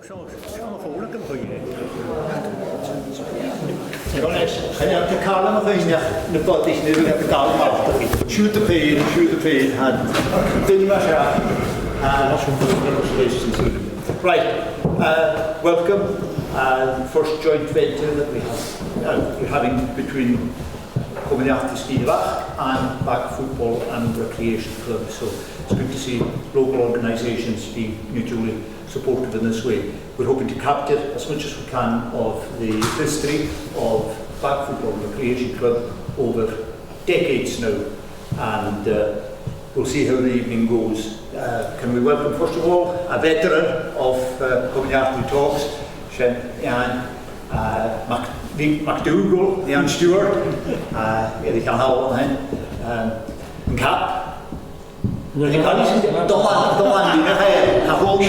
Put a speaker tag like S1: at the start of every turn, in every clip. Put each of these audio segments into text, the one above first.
S1: Sean Fowler can play.
S2: Heb de kalm of een de pot is nu de kalm af. Shoot the pain had didn't matter. Right, welcome. First joint venture that we're having between Community Skielach and Back Football and Recreation Club. So it's good to see local organisations being mutually supportive in this way. We're hoping to capture as much as we can of the history of Back Football and Recreation Club over decades now, and we'll see how the evening goes. Can we welcome first of all a veteran of Community Talks, Ian McDougall, Ian Stewart, die gaan halen hen, een cap. Ik kan niet dolan die nog gewoon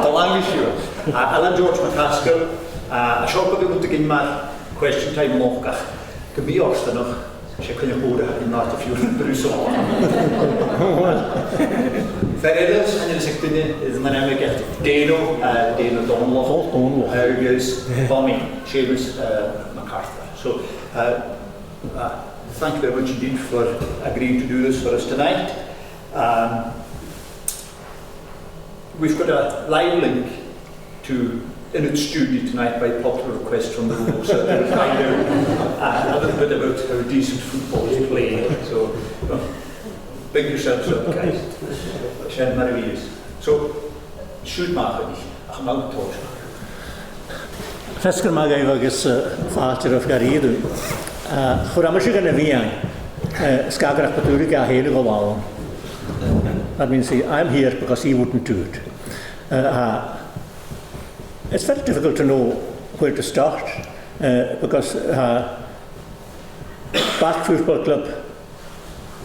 S2: dolan is Alan George McCaskill, a shop of it to maar question time nog kan be orst nog. Ze kunnen horen in North of Europe Brussel. Verder en er zegt is een naam ik echt Dano Donloff, Hugus, Tommy, Seamus MacArthur. So thank you very much indeed for agreeing to do this for us tonight. We've got a live link to its studio tonight by popular request from the room, so we'll find out a little bit about how decent football is played. So big yourselves up, guys. Shen maravillas. So, shoot maken die. Ach, maar goed hoor.
S1: Fesker mag even agus vater of garidu. Voor amasje gaan we aan. Skagerach beturig a hele gewauw. That means I'm here because he wouldn't do it. It's very difficult to know where to start because Bath Football Club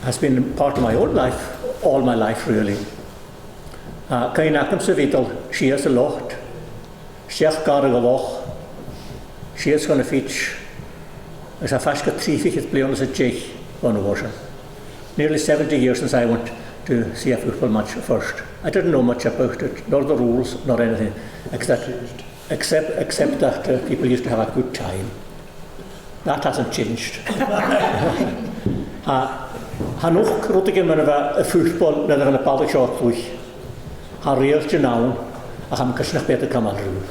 S1: has been part of my own life, all my life really. Kain akam sa vital, she has a lot. Sheach gar a loch. She has gonna fitch. As a fashka trifig it play on as a jig on a Nearly 70 years since I went to see a football match first. I didn't know much about it, nor the rules, nor anything, except that people used to have a good time. That hasn't changed. Hanoch rotige men a football na an a paddock shot durch. Ha reeltje naun, a ham kasnach beter kamal ru.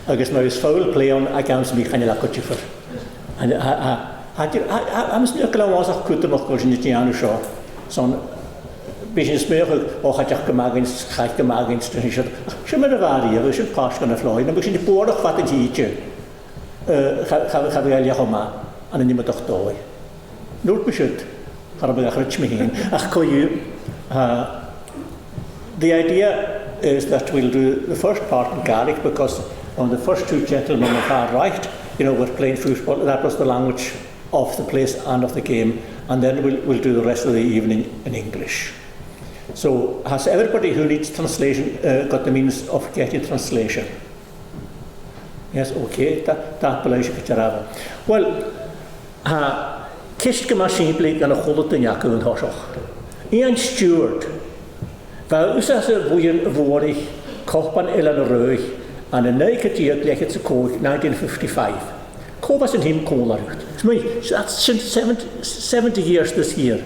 S1: Agus ma is foul play on against me kan la kotchifer. And I'm still was a kutter noch golden Tiano shot. Son bisschen smeuig och had jag gemagens gek gemagens dus is je met de varie we zijn pas gaan vloeien dan begin die poordig wat het hietje gaan we al maar aan niet meer toch toe nooit beschut gaan we gaan me heen ach kon je the idea is that we'll do the first part in Gaelic because on the first two gentlemen on our right were playing football. That was the language of the place and of the game, and then we'll do the rest of the evening in English. So, has everybody who needs translation got the means of getting translation? Yes, okay, that belongs to Jarava. Well, Kishka Machine and a Holot and Yaku and Hoshoch. Ian Stewart, Vaus as a Vorig, Kopan Elan Röch, and a naked year like it's a code 1955. Kovas and him call that's 70 years this year.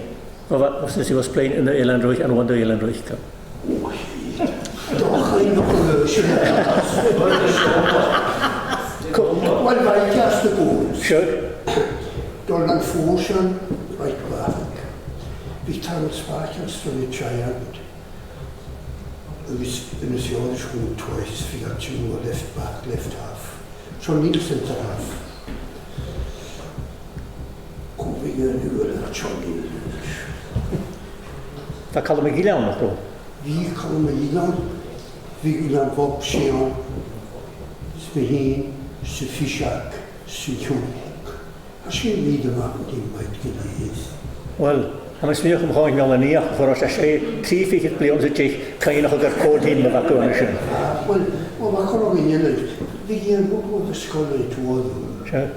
S1: Since he was playing in the Elandroich and won the Elandroich Cup.
S3: Well, I just the goals.
S1: Sure.
S3: Donald Forsen, right back. Vital Sparkers from the Giant. It was in the school twice, figure two left back, left half. So Nielsen to half. Coming in the Charlie.
S1: Dat kan me Gilan nog doen.
S3: Wie kan me Gilan? Wie Gilan Bob Sheon? Smeheen, Sufishak, Suchonik. Als je niet maken die met gelezen.
S1: Wel, dan is nu gewoon ik wel niet voor als je triefig het play onze check kan je nog een code in wat kunnen zijn.
S3: Wel, maar kan ook niet uit. Wie je moet de school uit worden.
S1: Sure.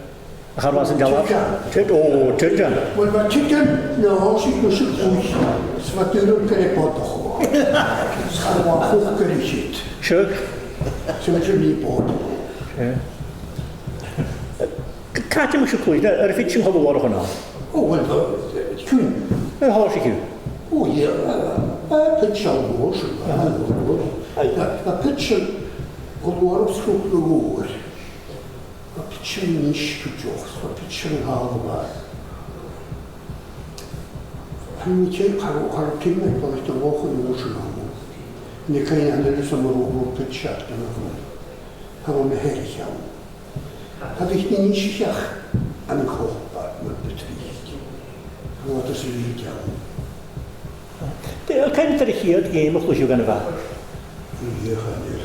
S1: Har was yn galaf? O, Tidjan.
S3: Wel, mae Tidjan, no, sy'n gwrs yn gwych. So mae dyn nhw'n bod o'ch. Sgan o'n hwch yn ei hyd.
S1: Siwg?
S3: So mae dyn nhw'n bod.
S1: Cadw mwysio clwyd, yr ffit sy'n hwnnw o'r hwnna?
S3: O, wel, cwn.
S1: Yr hos i cyw?
S3: O, ie, pitchal mors. Mae pitchal gwlwar o sgrwp o gŵr. Mae pitchal nis cwtioch, mae pitchal yn hal yma. Pan mi ti'n cael timau bod eich dyfoch yn mors yn aml. Ni cael ei anelys am yr o'r pitchal gan y hwn. Ha fo'n meherig iawn. Ha ddech ni'n eisiach yn y chwpa, mae'n betryg. Ha fo'n dys i ryd iawn.
S1: Cael cael yr hyd gêm o'ch lwysio gan y fa?
S3: Ie, chanir.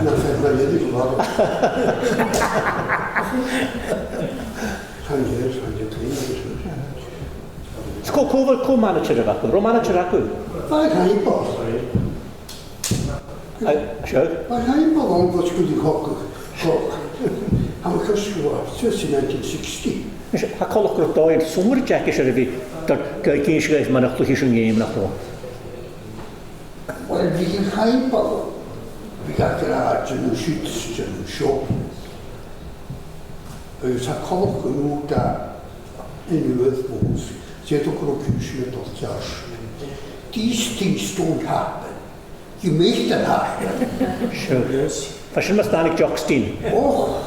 S3: Na ffermaidd i gwybod. Chanir, glin.
S1: Co manager y fa? Ro manager acw?
S3: Mae'n rhaid bod.
S1: Siwg?
S3: Mae'n rhaid bod o'n fod gwyddi cogwch. Am y cysgwr, sy'n 1960.
S1: Ha colwch gwrdd doedd, swmwyr Jack eisiau fi, gael gys gaeth ma'n eich lwysio gêm nach o.
S3: Wel, fi'n rhaid bod. Fi gael gyda'r yn y shoots, yn y siop. Ys ha colwch yn nhw da unrhyw bwys. Sydd o'ch o'r cwysio dod jas. These things don't happen. You make them happen.
S1: Sure. Fashion mas danig Jockstein.
S3: Oh,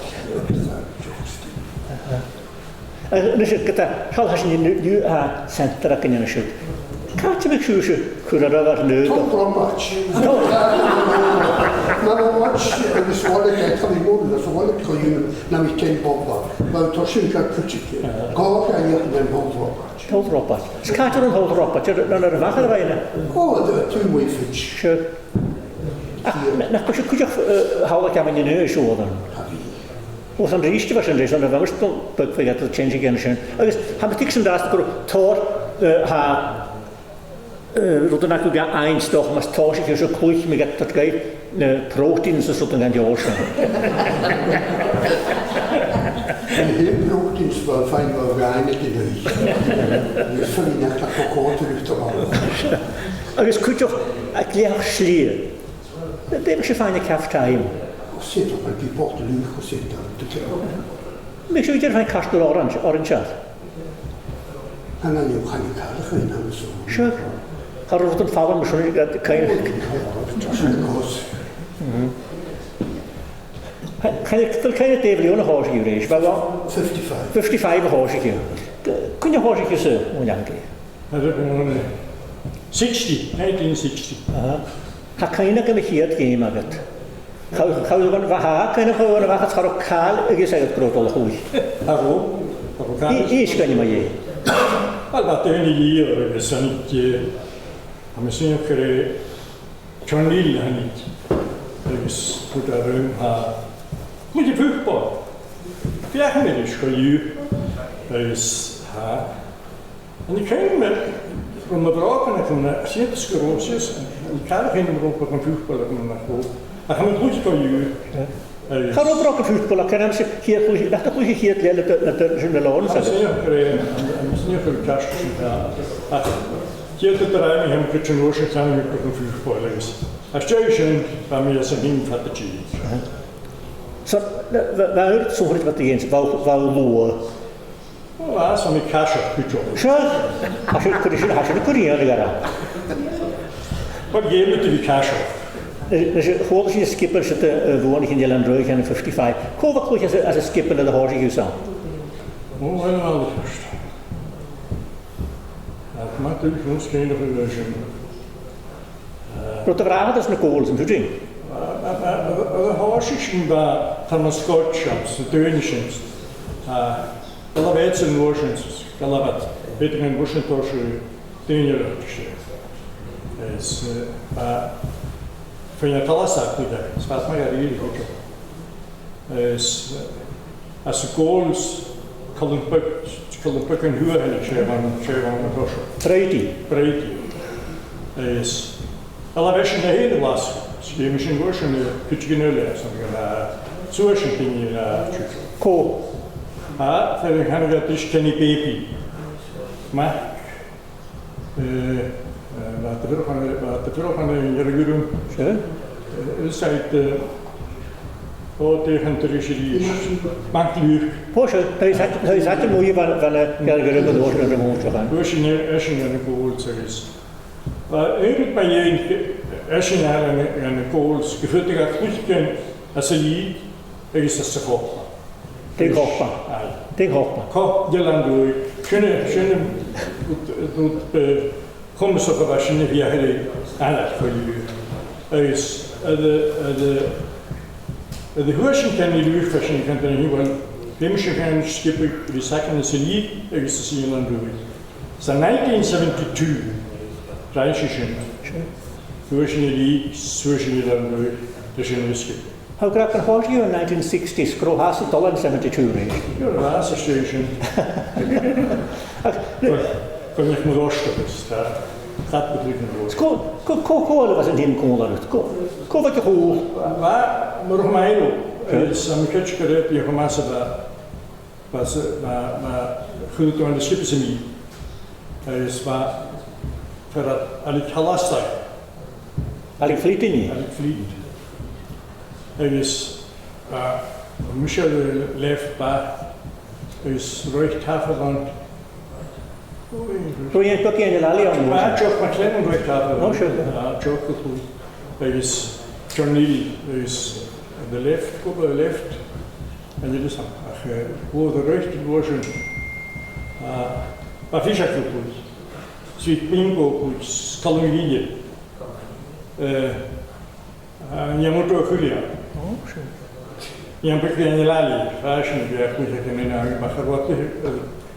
S1: Nes i gyda, rhaid hasyn ni a center ac yn yna siwg. Cati meg siw siw, cwrdd ar ar nyd.
S3: Tom Bromwich. Mae'n watch yn ysgoleg eich am ei mwyn, ysgoleg coiwn na mi ten bomba. Mae'n tosyn gael pwysig. Gofod a eich yn Tom Bromwich.
S1: Hold Robert. Cati rhwng Hold Robert, na'n yr fach ar y fain.
S3: O, dwi'n wyffig.
S1: Siwg. Na cwysio cwysio hawl ac am yn yna siw oedd yn. Wrth am rhys ti fas yn rhys, ond yma ystod byg fe gadael change again sy'n. Agus, ham tig sy'n rast gwrw tor ha rwyd yn acw gael ein stoch, mas tor sy'n cysio clwych mi gadael gael proteins y sŵt yn gan diolch sy'n.
S3: Hyn proteins fel ffain fel gael yn dyn nhw. Ysfyn i'n eich o cod yn ystod fel.
S1: Agus, cwysio a gliach slir. Be eisiau ffain y caff taim?
S3: Sut o'n di bod yn uwch o sut ar y dyn.
S1: Meg sy'n wedi'r ffain castell orange ad?
S3: Hana ni'n cael ei cael eich ein am y sôn.
S1: Siwr. Har rwyd yn ffalon, mae'n sôn i'n cael...
S3: Tos yn gos.
S1: Cael ei defli o'n y hos i'w reis, fel o?
S3: 55.
S1: 55 y hos i'w. Cwn i hos i'w sy'n o'n iangi?
S4: 1960.
S1: Ha cael ei gan y hyd gêm agad. Cael ei fa ha, cael ei fawr yn fach at charo cael y gys agad grodol y hwy.
S4: Arw.
S1: I ysgan i ma ie.
S4: Wel, mae dyn i lir yn ysyn i a mae sy'n creu Cynlil hynny. Ys hwyd ar ym ha. Mwyd i ffwgbol. Fiach yn mynd ysgo yw. Ys ha. Yn i cael mynd rhwng y brog yn eich hwnna, sy'n ysgyrwysys. Yn cael eich hyn yn rhwng bod yn ffwgbol ac yn eich a chan yn ysgo yw.
S1: Chan o'n brog y ffwgbol ac yn am sy'n hyd pwysig, nach da pwysig hyd leil yn y lôn.
S4: Sy'n sy'n creu casg sy'n cael. Hyd y draen i hym gyda'n oes yn cael yn ymwneud yn ffwgbol. A stio sy'n fa mi as yn hyn ffat y gyd.
S1: So, fa yw'r sŵryd fod i gynt, fa lwa?
S4: O, a, so mi casio, gwydro.
S1: Siwr? Hasio y cwrion i gara.
S4: Wel, gêm ydy fi casio.
S1: Nes i chwod sy'n skipper sydd y fwn i chi'n ddilan drwy gan y 55. Cof ac lwch as y skipper yn y hos i gyw sam?
S4: O, wel, wel, ffyrst. Ac mae dwi'n ffwn sgyn o'ch version.
S1: Rwy'n frad as na gols yn ffwdring?
S4: Oedd y hos i sy'n ba tan o Scotians, y dyn i sy'n. Gael a fed sy'n washins, gael a fed. Beth yn washins o'r sy'n dyn i'r ydych sy'n. Fwy'n y talasach gyda, sfad mae ar i'r hwydro. As y gols cael yn byg yn hwyr hynny, sef am y gosio. Breidi. Ala fe sy'n hyn y las, sy'n sy'n gwrs yn y cwtig yn yli, sy'n gyda suashin ting i la.
S1: Ko.
S4: För han har gått i Kenny Baby. Mac. Vad det för han är järgurum.
S1: Sure.
S4: Seit och det han tror sig manklyr.
S1: Porsche, det är sagt att nu var jag gör det då så det måste vara.
S4: Öshin en goalseries. Enligt mig Öshin en goals gefötiga kvicken alltså i är så så.
S1: Det hoppa. Det hoppa.
S4: Kom gällande kunde ut kommer så för vad ni vi har alla för ju. Det hörs inte kan ju för sig kan det ju väl. Dem kan skippa vi sagen det lige är så Zealand då. Så 1972 Reichischen. Hörsni lige Hörsni då det är ju skip.
S1: How great can hold you in 1960s grow has it dollar 72 range.
S4: Ja, das ist schön. Kom ich mir rausstopps da. Hat betrieben wurde.
S1: Ko was in den Kola ut. Ko vad ko.
S4: Va, maar Mailo. Sam ketchkere je gemassa da. Was ma goed aan de schippen ze niet. Is maar voor dat alle halasta.
S1: Alle flieten niet.
S4: Alle flieten. Is Michel left ba. Is recht haferland.
S1: Roy en pakje in de lalie aan.
S4: Maar Jock McLennan recht haferland.
S1: Oh, sure.
S4: Jock goed. Is John Neal is the left, go the left. En dit is dan. Hoe de rechter was een. Maar visja goed. Sweet bingo goed. Kalumie. Je moet ook Julia.
S1: Oh, sure.
S4: Je moet je in lali. Fashion je goed je kan naar maar wat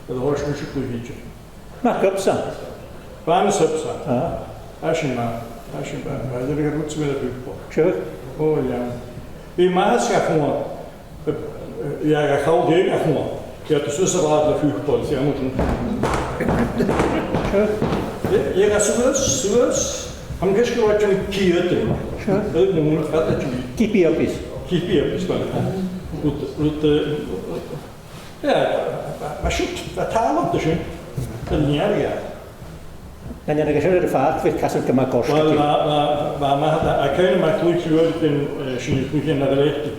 S4: de horse moet je goed.
S1: Maar kapsa.
S4: Waarom is het zo? Fashion maar. Fashion maar. Je moet goed met het
S1: Sure.
S4: Oh ja. Wie maar schaffen. Ja, ik ga al geen gewoon. Je hebt de zussenraad de vuurpot. Ja, moet doen. Je gaat zoals. Ham gisteren wat een kierte. Dat moet gaat het niet.
S1: Keep you up is.
S4: Keep je op is wel. Goed. Ja, maar shit, dat taal op de schön. Dat niet erg.
S1: Dan je geschreven de vaart weer kassen te maken kosten.
S4: Wel, maar ik kan maar goed geworden in China naar de rechter.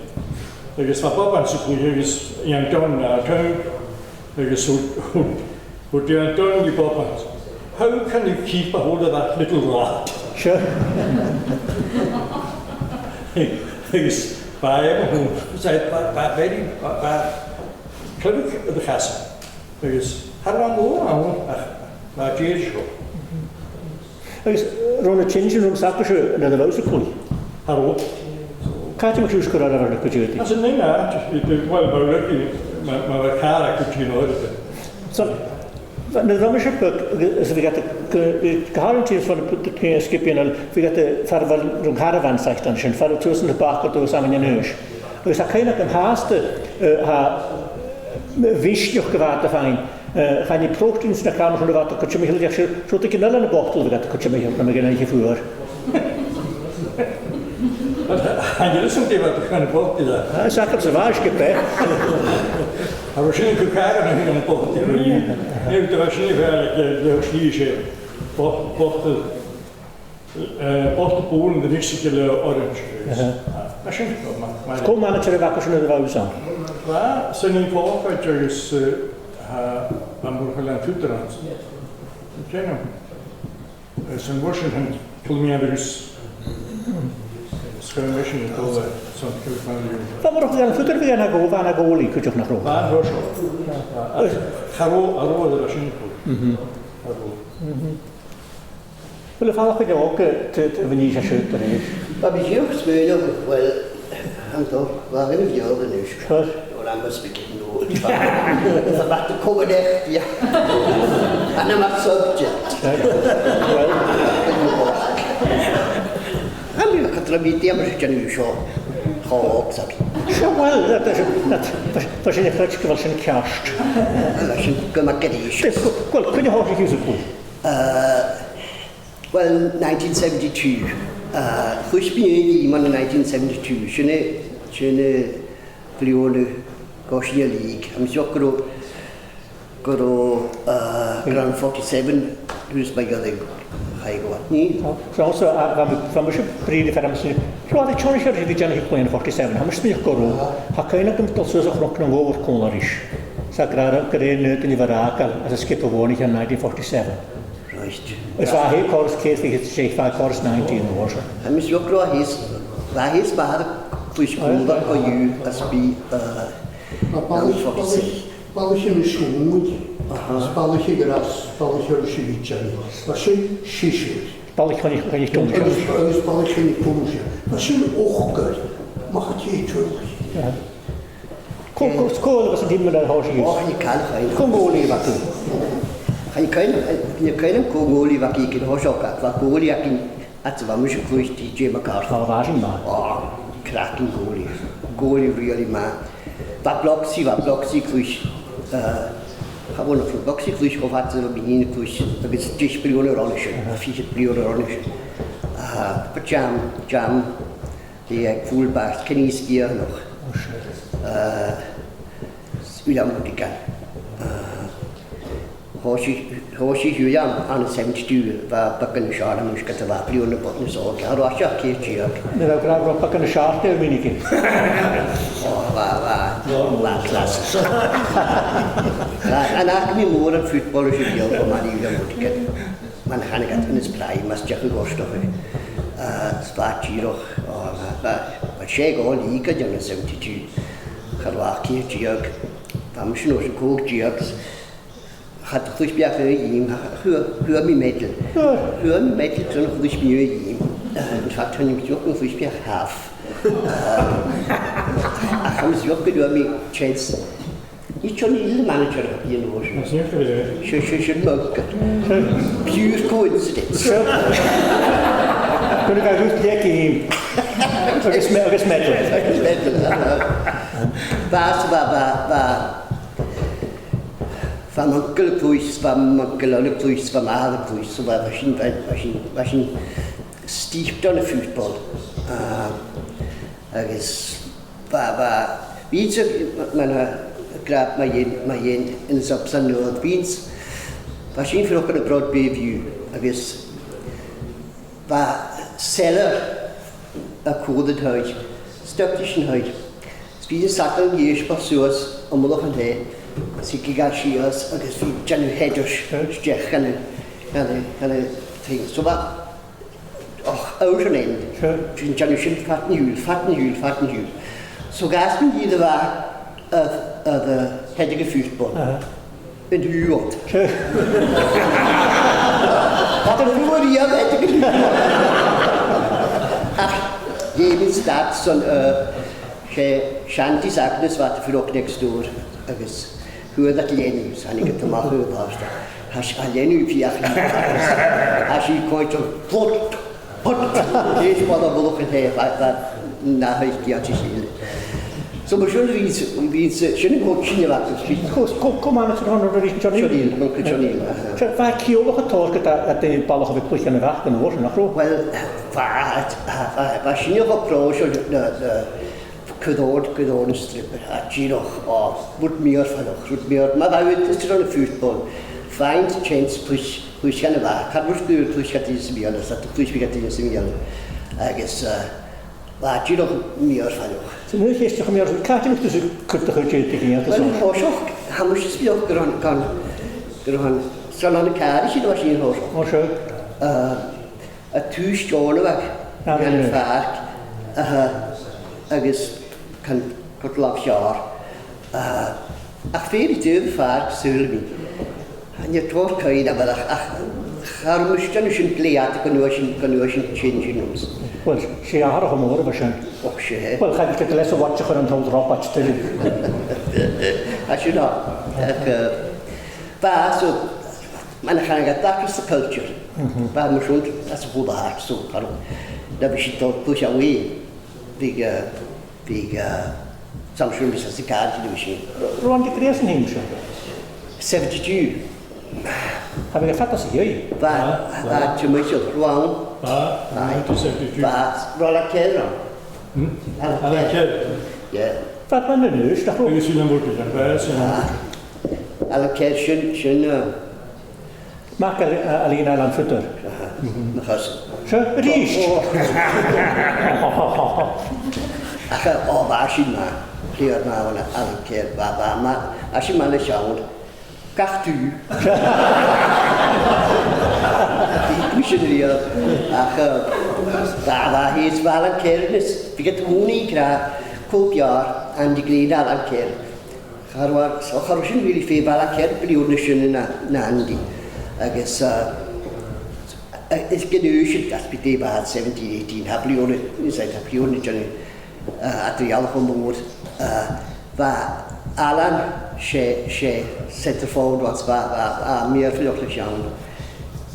S4: Er is wat papa zo goed, er is een toon naar toon. Er is hoe die toon die papa. How can you keep a hold of that little rat?
S1: Sure.
S4: Er is bij hem, zei bij die, klink de gassen. Er is Harlan Oran, maar Jerscho.
S1: Er is rond het chintje om zakje naar de luister koei.
S4: Hallo.
S1: Kaartje moet je eens kunnen naar de kutje.
S4: Als een ding, het is wel leuk, maar we gaan het je nooit.
S1: Zo. De Romeschap is we got the guarantees van de skipjen we got the farval rung caravan sagt dann schon farval tussen de bakker door samen in neus. Dus dat geen kan haaste ha wisch nog gewaarde fijn. Gaan die proteins naar kamer van de water kun je me heel erg zo te knallen een bottel we got kun je me naar me gaan je voor.
S4: En je lust wat gaan bottel daar.
S1: Ja, zeg het zwaar gepakt.
S4: Maar waarschijnlijk kun je nog een bottel. Ik heb waarschijnlijk de schliesje bottel Polen de richtige orange. Waarschijnlijk maar.
S1: Kom maar met je wakker van de wou zijn.
S4: Ja, zijn in voorkant je is dan moet je laten filteren. Oké nou. Zijn Washington kilometers. Schön wischen in Kohle, so
S1: Van maar ook dan futter we gaan go van goalie kun je nog nog.
S4: Waar was het? Hallo, dat is niet goed.
S1: Wel vaak je ook te wanneer je schutter is.
S5: Dat is heel spelen, wel, en toch, waar in het jaar nu?
S1: Goed.
S5: Dan moet ik het doen. Dat maakt de komen echt, ja. En dan maakt subject. En nu gaat er een beetje maar je nu zo. Hoog, zeg.
S1: Ja, wel, dat is een flexje wel zijn kerst.
S5: En dat is een gemakkelijk.
S1: Wel, kun je hoog je zo goed?
S5: Well, 1972. Goed ben je iemand in 1972. blione Gosnia League. I'm sure go Grand 47 who's my other high go.
S1: So also, from which breed if I'm saying, so the Chinese are really generally playing 47. How much do you go? How can I come to so rock and over cornerish? Sagrada Green in Ivaraka as a skip of warning in 1947.
S5: Right.
S1: It's a high course case, it's Shake 5 course 19 was.
S5: I'm sure his bad push over for you as be
S3: Ballich yn y siwmwyd, ballich y gras, ballich yr siwichani. Fasyn sisir.
S1: Ballich kan ich tun.
S3: Ballich yn y pwmsio. Fasyn ochgar, mach ti trwch.
S1: Skål was det med har sig.
S5: Och, ni kan ha
S1: Kom goli vart.
S5: Ni kan goli vart i kan ha sjokka. Va goli akin att va mycket kul DJ Makar.
S1: Var varsin ma.
S5: Cracking goli. Goli really man. Va bloxy kruis. Gewoon een bloxy kruis of wat er binnen kruis. Dat is 10 miljoen euro, 4 miljoen euro. Jam. Die voelbaar kennisgier nog. William Modigan. Hoshi William aan het 72 waar pakken schade moest het waar miljoen botten zo. Ja, dat was keertje.
S1: Nee, dat graag wel pakken schade een minike.
S5: Waar klasse. En ik me more een voetballer speel van William Modigan. Man gaan ik het in het play, maar het je gosto. Spaat hier nog. Maar zij gaan liga dan 72. Karwaki jiag, pamschen os kook jiags. Had goed bij hem, huur me metal. Huur me metal toen goed bij hem. En had toen niet ook nog goed bij half. Hij was ook bij me chance. Niet zo'n hele manager hier in Washington. Ze mogen. Pure coincidence.
S1: Kun ik uit lekker in. Agus metal. Van
S5: onkel pluis, van onkel pluis, van alle pluis, zo was een stief dan een voetbal. Agus wie ze mijn graag maar in de subsan noord wiens was een vroeg een brood beview. Agus seller akkoordet huid, stukjes een huid. Spiezen zakken hier spasuurs om nog een day. Zie ik als je als wie janu heders stech en ting. Zo wat. Och, ouden end. Janu schint vatten jul. Zo gaat men hier de waar de hedige voetbal. In de huurt. Wat een woord die hebben hedige voetbal. Ach, je staat zo'n Shanti sagt, das war für auch next door. Agus hoe dat alleen is, en ik het te maken was. Has alleen nu via als je kooit een pot. Deze wat er wel in heeft, dat na heeft die had gezien. Zo maar schon wie schön goed zien wat het.
S1: Kom aan met zo'n andere
S5: Johnny.
S1: Waar kiel nog het talk dat de ballen hebben plek aan de weg kunnen worden, nog wel.
S5: Wel, was je nog op proos de Kudord stripper. Giro, wordt meer van nog. Maar wij weten het is een voetbal. Find chance push gaan waar. Kan wordt duur push gaat die spelen. Dat push gaat die spelen. Agus waar Giro meer van nog.
S1: Ze nu is toch meer zo kaartje nog tussen kurtige tegen te
S5: zo. Wel hoog. Hij moest spelen kan. Zo'n een kaartje was hier hoog.
S1: Maar zo.
S5: Het thuis jolen weg. En vaak. Agus kan kort lach jaar. Ach veel te vaak zullen. En je toch kan je dat wel gaan moest je dus een kleed kan je change ons.
S1: Wel, ze jaren gemoord waarschijnlijk.
S5: Och ze.
S1: Wel, ga ik het lessen wat je gewoon aan het erop te doen.
S5: Als je nou, waar zo, maar dan ga je dat is de culture. Waar moet je dat is goed hard zo. Dat is je toch push away. Wegen Samsung is als de kaartje de machine.
S1: Rond die kreisen heen zo.
S5: 72.
S1: Heb je vet als jij?
S5: Waar je moet je gewoon.
S4: Waar 72.
S5: Waar rolla keren.
S4: Alla kjell.
S5: Ja.
S1: Hvad er man nøs, der
S4: Det er sådan en mulig, hvad er sådan en
S5: Alan Kerr, schön,
S1: Mark alene Alan Futter. Så, riest.
S5: Ach, Ashima, clear now, Alan Kerr, Ashima le sound. Gach du. Die missionarie. Ach, da heet Alan Kerr, vi kan toni kra kopiar and die gleda Alan Kerr. Harwar really fe Alan Kerr periode na Andy. I guess it's geneuschen dat bete baat 1718 hablione zijn hablione jane materiaal gemoord waar Alan she center forward wat waar meer vluchtig jaren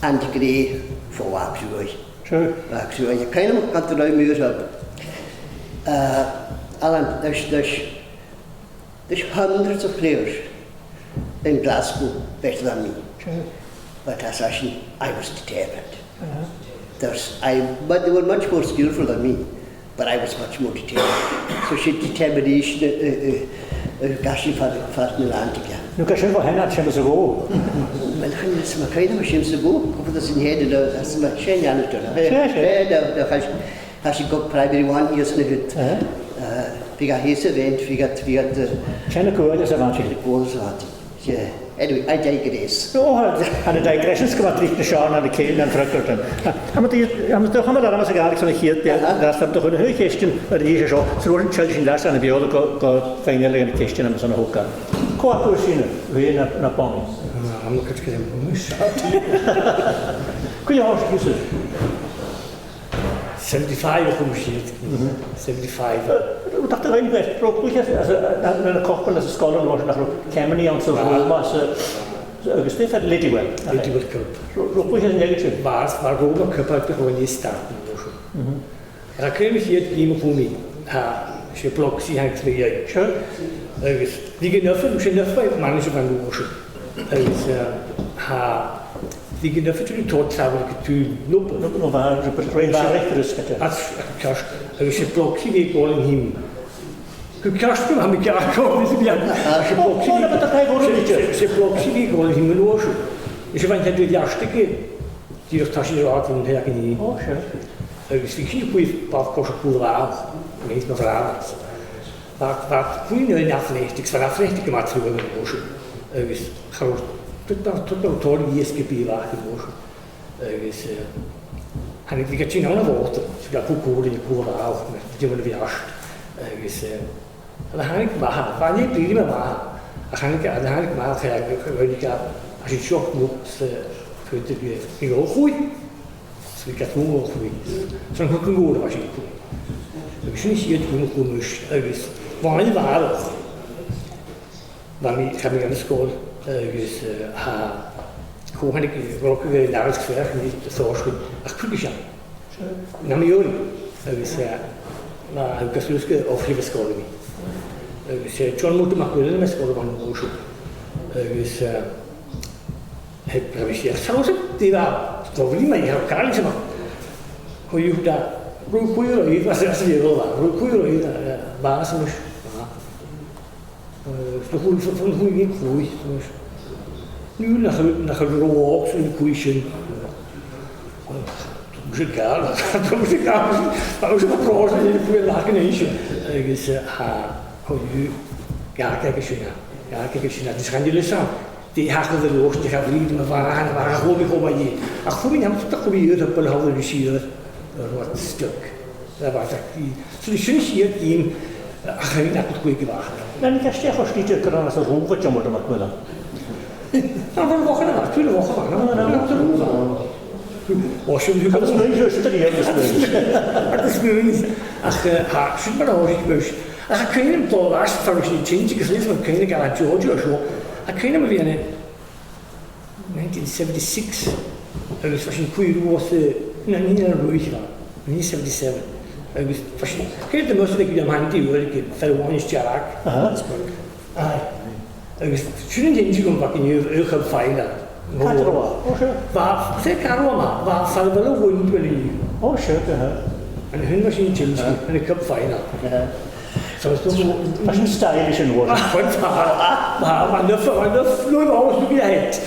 S5: en die kreeg voor wat zo je kan hem kan er meer op Alan there's hundreds of players in Glasgow better than me. But as I was determined. But they were much more skillful than me, but I was much more determined. So she determination, gashi fat Milantica.
S1: Nu kan je wel hen at je zo go.
S5: Men han is maar geen machine zo go. Of dat is in heden dat is maar geen jaar niet doen. Dat als je go primary one hier is niet. Figa hese event, figa
S1: Geen kool is avantje.
S5: Kool zat. Anyway, I digress.
S1: En de digressions kan wat licht schauen aan de keel en frukkelen. Maar toch gaan we daar maar zo Gaelic zo'n hier, daar staat toch een heel question, maar die is zo, zo een challenge in daar staan en bij jou go finale in de question en zo'n hoek kan. Qua voorzien, weer naar Pong.
S4: I'm not going to get him.
S1: Kun je ons kiezen?
S6: 75 kom shit. 75.
S1: Ik dacht er een best. Probeer je als een koppel als scholar was naar Kameni en zo Roma zo gesteld het Lidwell.
S6: Lidwell Cup.
S1: Probeer je een beetje.
S6: Maar Roma Cup had gewoon niet starten. Dan kun je hier iemand voor mij. Ha, je blok zie ik twee jaar.
S1: Sure.
S6: Die genoegen, misschien nog bij manager van Loosje. Ha. Die genoegen toen tot samen getuurd lopen.
S1: Nog waar je betreft recht rustig.
S6: Als je blok zie ik al in hem. Je kast hem aan elkaar komen, is het ja. Je blok zie ik al in hem Loosje. Dus je van je doet jaarstikken. Die er tasje raakt en her in.
S1: Oh, sure.
S6: Dus ik zie je paar kosten koelwaar. Meest maar vragen. Maar kun je nu aflechten? Ik aflechten maar terug in Loosje. Dus gewoon tot nou tolle ISGB waar gemogen. Dus en ik had geen andere woorden. Dus ik had ook gehoord in de koelwaar met die we weer ast. Dus dan ga ik maar. Waar niet prima maar. Dan ga ik maar gaan. Als je shock moet, kun je weer heel goed. Dus ik had gewoon wel goed. Zo'n goed geworden als je goed. Dus niet hier het goed moest. Dus waar je waar ook. Dan heb ik aan de school. Dus gewoon ik ook naar het gewerkt niet zo goed. Ach puntje. Na mij ook. Dus maar ik was dus of je school niet. Dus John moet maar kunnen met school van de school. Dus heb ik zelfs die daar toch niet meer Gaelic maar. Hoe je daar hoe je was er zelf wel hoe je baas moest. De goede van hoe je groeit. Nu naar de rook in de koeien. Muzikaal, dat muzikaal. Maar ook zo proos in de goede lachen is. Dus hoe je kijk eens naar. Het is geen illusie. Die hakken de loos, die gaan vliegen, maar waar gewoon maar je. Ach, goed, je hebt toch geprobeerd op een halve lucier. Dat wordt stuk. Dat was die. Zo die zin hier die ach, ik heb het goed gewacht.
S1: Nou, ik heb steeds niet kunnen als een roep je moet maar willen.
S6: Nou, dan wachten we maar. Kunnen we wachten maar. Als je nu
S1: dat is niet juist dat je
S6: dat is nu niet. Ach, zit maar dan ik dus. Ach, kun je hem toch laatst van je tintje gezien, maar kun je aan Georgia of zo. Ach, kun je hem weer in 1976. Dus was een goede was niet in een roeitje van. 1977. Dus was kun je de most dat ik de man die wil ik verwoon is Jarak. Dus toen je in wat in je heel fijn dat. Waar zeg Karoma, waar van wel een wind wil je.
S1: Oh shit,
S6: En hun was in Chelsea en ik heb fijn dat.
S1: Dat is een stylish in woord.
S6: Maar nu over nu het.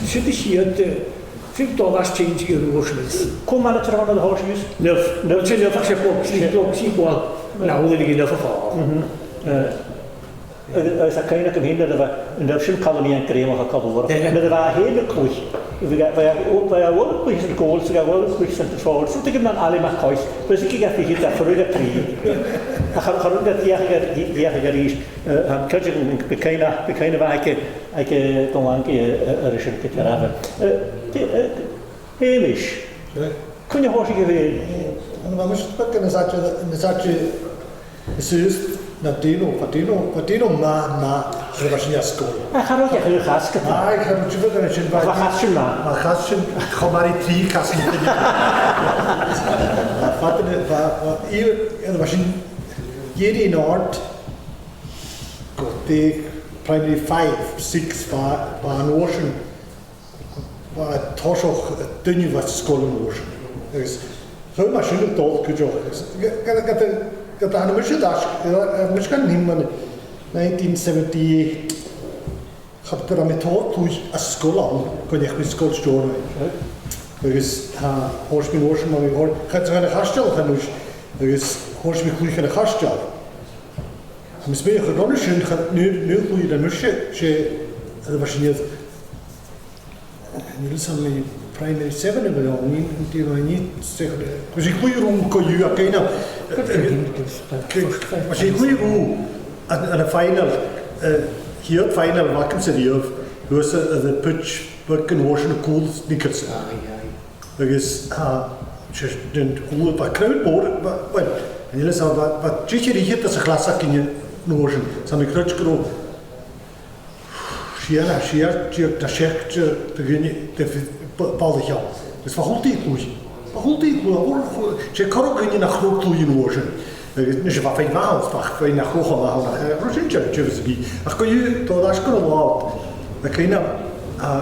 S6: Zit is hier het $5 change in Roosmans.
S1: Kom maar het er van de horses.
S6: Nuf, zijn nuf als je zie wel. Nou, wil ik in de verval.
S1: Als dat kan je heen dat we een Duitse kolonie en crème gaan worden. En dat was hele kloeg. Wij ook bij zijn kool, ze gaan wel bij zijn tevoren. Zo tegen dan alle maar koos. Dus ik heb hier dat voor de drie. Dan gaan we dat die is. Kan je een bekende wijken, ik kom aan er is een keer hebben. Hemisch. Kun je horen geweest?
S7: En we moesten pakken en zat je zus Patino ma Sebastian school.
S1: Ik ga ook heel gasten.
S7: Ah, ik ga het je willen je bij.
S1: Maar gasten maar.
S7: Maar gasten, kom maar in 3 gasten. Wat hier en was in jede noord de primary 5, 6 van ocean. Maar toch ook dunne wat school ocean. Dus zo maar schön tot gejocht. Dat aan de misschien niet, maar 1978 heb ik er met hoort toen ik als school aan kon ik met school sturen. Dus hoor je me hoor maar ik hoor gaat ze naar de gaststel gaan dus. Dus hoor je me goed naar de gaststel. Misschien ben je gewoon schön gaat nu hoe je dan je dat was niet. Nu is het mijn primary 7 hebben we niet zeggen. Dus ik goede room kon je kennen. Als je goede room aan de final hier het final wakken ze die op. Dus de pitch werken Washington cool sneakers. Dus den cool paar kruidboorden, maar en jullie zeggen wat je hier dat ze glaszak in je Washington. Samen kruidskro. Schier, dat zegt de bepaalde geld. Dus wat goed die koers? Wat goed die koers? Je kan ook in je naar groot toe in Washington. Dus je wat fijn maand, wat je naar groot gaan maken, dan is het je dus niet. Dan kun je tot als kunnen laten. Dan kun je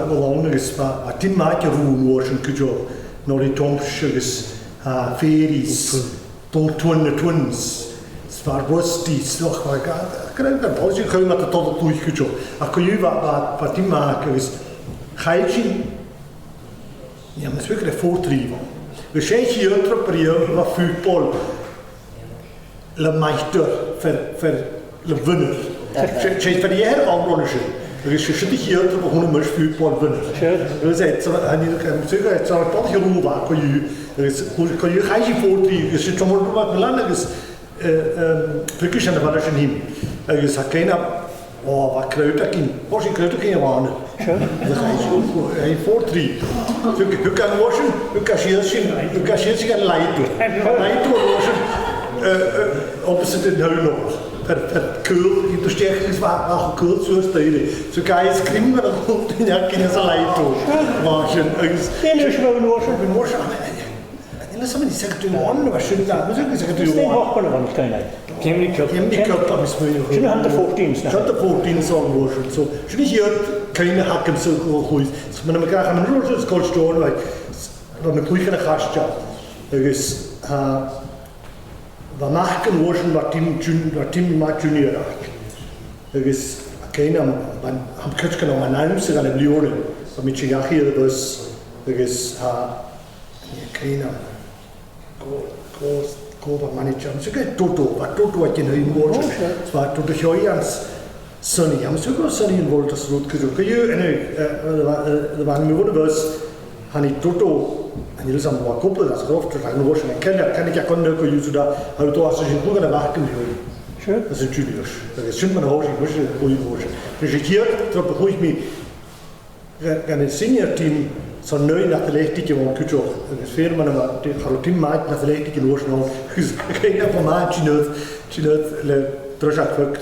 S7: wel anders wat 10 maanden roen Washington kun je naar die tomsjes, ferries, twins. Zwaar rusties, nog wat krijg dat als je gewoon met de tot toe goed. Dan kun je wat die maken is geitje. Ja, maar zeker voortdrijven. We zijn hier een periode wat voetbal le meester voor le winner. Zijn voor die hele andere. Dus je zit hier te beginnen met voetbal winnen. Dus het zeker het zal toch gewoon wat kun je geitje voortdrijven. Je zit zomaar wat belangrijk is. Wirklich aan de Wallischen heen. Je zegt keiner, oh, wat kruid in. Was je kruid in je wanen? Dan ga je voortdrijven. Je kan wassen, je kan zich aan leiden. Leiden wassen, opposite in huil op. Koel, je bestekt is waar gekoeld zo steden. Zo kan je screamen, maar dan komt je niet in zijn leiden toe. Wassen.
S1: Nee, is gewoon wassen.
S7: Dat is niet zeggen toen man, was schön da. Muss ich sagen, du
S1: war man noch kein Nein.
S7: Chemie Cup am Smögen.
S1: Schön an der 14.
S7: Schon der 14 sagen wir schon so. Schön hier keine Hacken so gut. Man mag gar nicht nur das Gold stehen, weil man ruhig eine Gast ja. Das ist war machen wir schon war Team Junior. Das ist keiner man haben kurz genommen an einem sogar eine Million. Damit ich ja hier das ist keiner großer Manager. Så kan Toto at jeg nøye mål. Så var Toto Højans Sonny. Jeg må så gå Sonny en vold, så kan du jo det var en mulighed, han i Toto, han ligesom var koblet, altså ofte han var sådan, kan ikke kun nok jo så der, har du også sin bruger der var kan jo. Det er tydeligt. Det er synd man har også ikke ud i vores. Hvis jeg her, så behøver jeg mig en senior team så nøje atletieke van kultuur. Dus veel man de grote maat atletieke national. Dus ik heb van maat chineut le trojak voor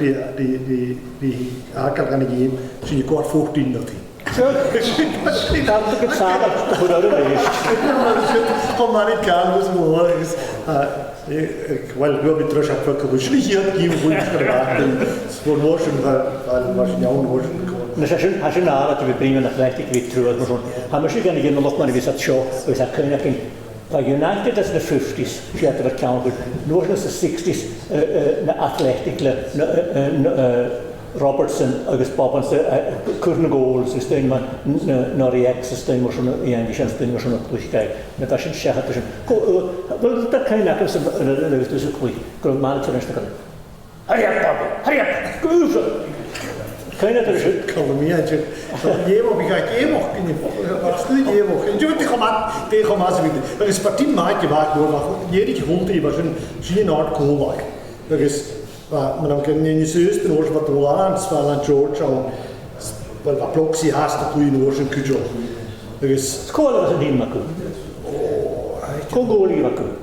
S7: die akal kan ik hem zie je kort 14 dat hij.
S1: Zo, ik had het samen goed uit de lijst.
S7: Van maar ik kan dus mooi is. Ik wil met trojak voor kultuur. Dus hier die moet ik verwachten. Voor morgen was jouw morgen.
S1: Dus als je naar het we brengen dan gelijk ik weer terug maar zo. Hij moest je gaan nog maar wie zat show. We zat kunnen United as the 50s, she had to count with Northern as the 60s, Athletic, Robertson, August Bobbins, Curtin Goals, is then man, Nori X, is then schon Englisch, is then schon durchgegangen. Und das sind Schächer, das sind, well, that kind of some, das ist gut, gerade mal zu rechnen. Hurry up, Bobby, hurry up, go! Keiner der Schritt.
S7: Kolumnia, jemand, wie geht jemand, was nicht jemand. Ich komme also wieder. Das Partie mal gemacht wurde, jede Runde war schon eine Art Kohlwein. Das ist, man hat in Österreich noch was Roland, war dann George und weil war Bloxi hast du in Ocean Kujo. Das ist
S1: Skola was nicht mehr gut. Kongoli war gut.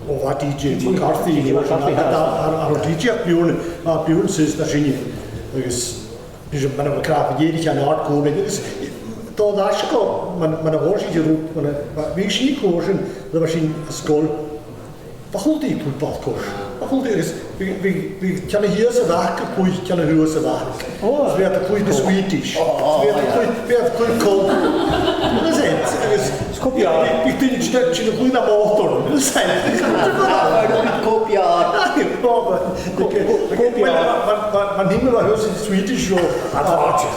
S7: Och var DJ McCarthy, DJ Bjørn synes der skinner. Man har kravet jedi kan art kone. Då där ska man har sig runt man vi ski kursen det var sin skål. Vad håller det på balkors? Vad håller det? Vi kan höra så vackert på kan höra så vackert. Så vi har på det Swedish. Vi har på kol. Det är
S1: Kopiar.
S7: Vi tänker stretch in på motorn. Det är
S5: Kopiar.
S7: Man himmel var hørt i Swedish og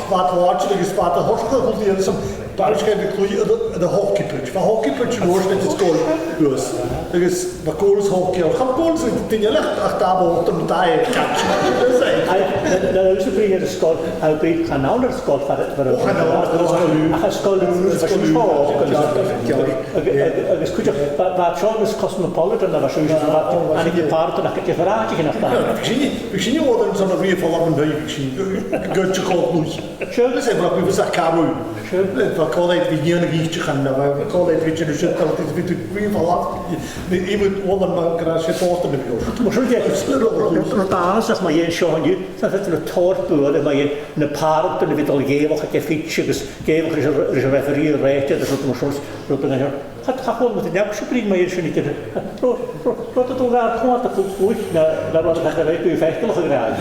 S7: Vatvatch, det er spart der hoskol det er som bare skal vi kluje det hockeypitch. Var hockeypitch var det til skål. Det er var goals hockey og har goals det er lagt at der var der der er catch.
S1: Det er også bringe det skål. Har blivet kanal der skål for det. Har skål det så og skulle var Charles Cosmopolitan der var så en part der kan forage igen efter.
S7: Vi zien jo dan zo'n weer van een gutje kort moet. Schön, das ist aber wir sagen Caro. Schön, wir können nicht wie eine Geschichte kann, aber wir können nicht wie eine Schritt auf das bitte wie verlaat. Mit ihm wollen man gerade Sport mit Bio.
S1: Maar zo ja, het alles als maar je schon je, dat het een toortbode, maar je een paar op de witte gevel gefietjes, gevel is een referie rechte, dat het maar soms dat dan het gewoon met de jakje prima maar je schon niet. Dat het ook daar gewoon dat goed, daar wordt het echt weer vechten gedraaid.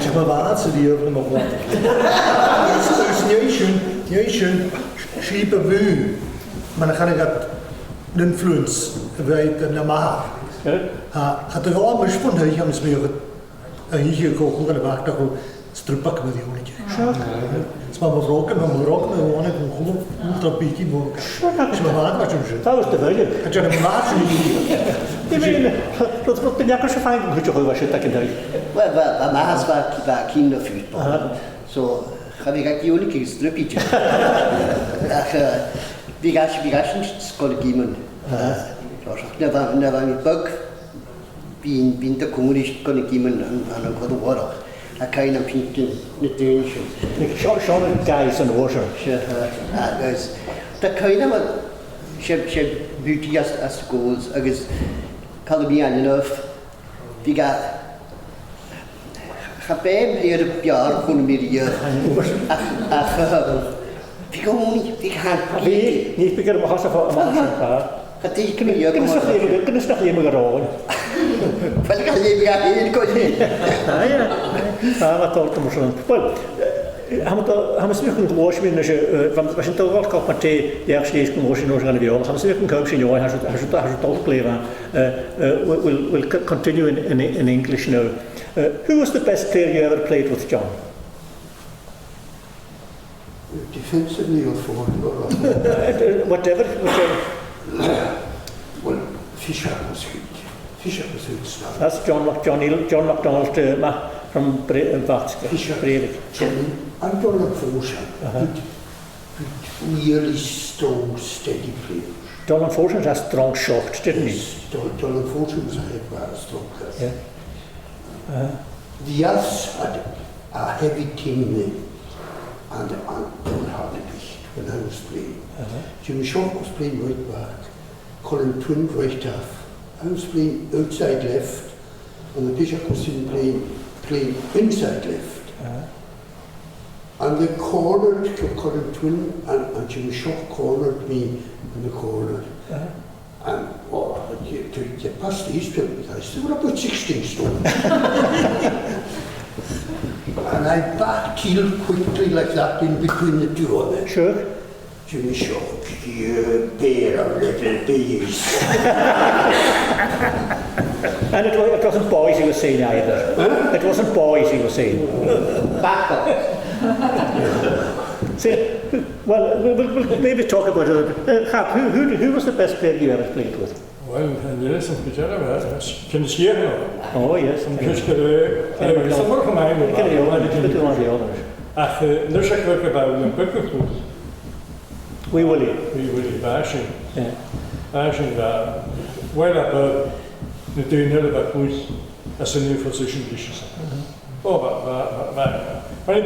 S7: Zeg maar wat ze die over nog wat. Dat is niet schön, schiepen we. Maar dan ga ik dat influence weet de normaal. Gaat er wel maar spannend hij gaan smeren. Hier koken en wacht toch strupak met die honetje. Het maar roken, maar roken en gewoon een goed ultra pietje boek. Is maar wat wat je.
S1: Dat was te veel.
S7: Het je een maat niet.
S1: Die meen dat wat ben je fijn goed je was je dat in daar.
S5: Wel, maar het was kindervoetbal. Zo ga ik die honetje struppietje. Wie gaat niet skolgimen. Dat was een bug. Bin der Kommunist kann ich jemand an der Quadrat. Er kann einen Pinken nicht dünschen.
S1: Schon ein Geist und Wasser.
S5: Da kann ich aber, ich habe Beauty als Goals, also kann ich mir einen auf, wie geht, ich habe hier ein Jahr von mir hier, wie kann ich, wie kann ich?
S1: Nicht beginnen, wir haben es auf
S5: Ik kan je
S1: kunnen ze nog niet meer rouwen.
S5: Wel, ik ga je weer kon je.
S1: Ja, wat toch maar zo. Wel, haben wir wirklich los wenn was in der World Cup mit der erste ist was in Norwegen wir haben wir wirklich coaching ja hast du toll gelesen we'll continue in English now. Who was the best player you ever played with, John?
S3: Defensively or forward?
S1: Whatever.
S3: Well, Fisher was good. Fisher was a good stuff.
S1: That's John McDonald from Breivik.
S3: I'm Donald Forshaw. Good, really strong, steady players.
S1: Donald Forshaw has strong shots, didn't he?
S3: Donald Forshaw was a very strong player.
S1: Yeah.
S3: The others had a heavy team name and Don Harlebich when I was playing. Jimmy Shaw was playing right back, Colin Twin right half. I was playing outside left, and the Bishop was playing inside left. And they cornered Colin Twin, and Jimmy Shaw cornered me in the corner. And you passed these people, guys, they were about 16 stone. And I back-heeled quickly like that in between the two of them.
S1: Sure.
S3: Jimmy Shock, you bear little bees.
S1: And it wasn't boys he was saying either.
S3: Huh?
S1: It wasn't boys he was saying.
S5: Back up.
S1: See, well, we'll maybe talk about it. Hap, who was the best player you ever played with?
S4: Wel, yn ylus yn bydder yma, cyn sgir nhw.
S1: Oh, yes.
S4: Yn cysgyd y samor Cymraeg yn
S1: Ach,
S4: ach nys ac fyr gyfawn yn bygwch nhw.
S1: we will.
S4: We will bashing. Bashing that. Well, the dynel of a push as a new physician dishes. Oh, but when I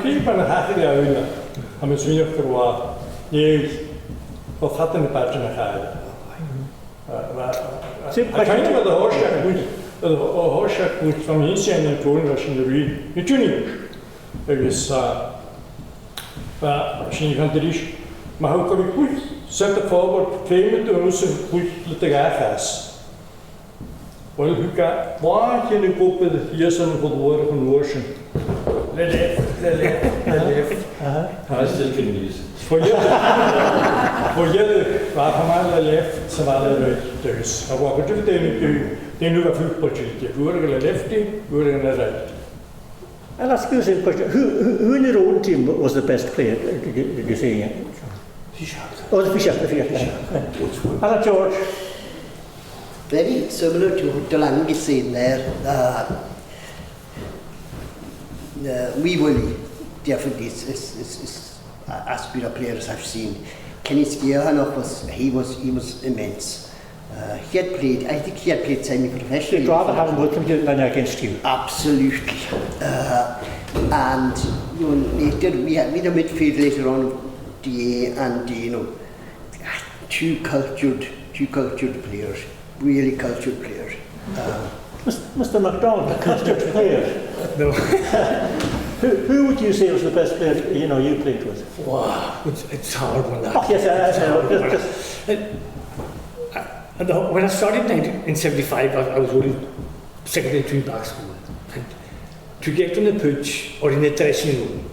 S4: keep on a half of the hour, I'm a senior for a while. Yes, of hat in the patch in a hide. I kind of the horse which from Indian and Poland was in the read. You junior. There is she can't reach. Maar hoe kan ik goed zetten forward, payment to us and goed laten gaan. Wel, hoe kan waar je nu kopen de hier zijn verloren van Ocean? The left.
S2: I still can use.
S4: Voor je, waar van mij de left, ze waren er dus. Maar wat betreft die nu wat voetbaltje, vorige lefty, vorige right.
S1: I'll ask you the same question. Who in your own team was the best player, did you say? Oh, the Fisher. Hello, George.
S5: Very similar to what Delaney is saying there. We will definitely is as good a player as I've seen. Kenny Skianov was immense. He had played, I think he had played semi-professionally.
S1: You'd rather have him with him than against you.
S5: Absolutely. And you know, later we had a midfield later on, DA and two cultured players, really cultured players.
S1: Mr. MacDonald, a cultured player.
S6: No.
S1: Who would you say was the best player you played with?
S6: Wow, it's hard one that.
S1: Oh, yes, I know.
S6: When I started in 75, I was only secondary two back school. And to get on the pitch or in the dressing room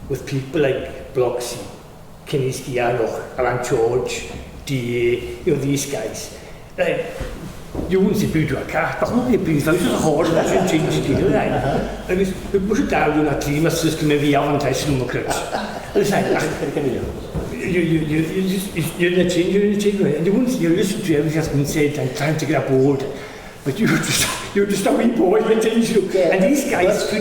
S6: with people like Bloxy, Kenny Skianov, Alan George, DA, these guys, you wouldn't say boo to a cat, but not boo, if I was a horse, I shouldn't change the deal, right? And we push it down on a team, it's just going to be having to see them you're in a change, and you listen to everything that's been said and trying to get aboard, but you're just a wee boy in the change room.
S5: Yeah,
S6: and these guys,
S5: we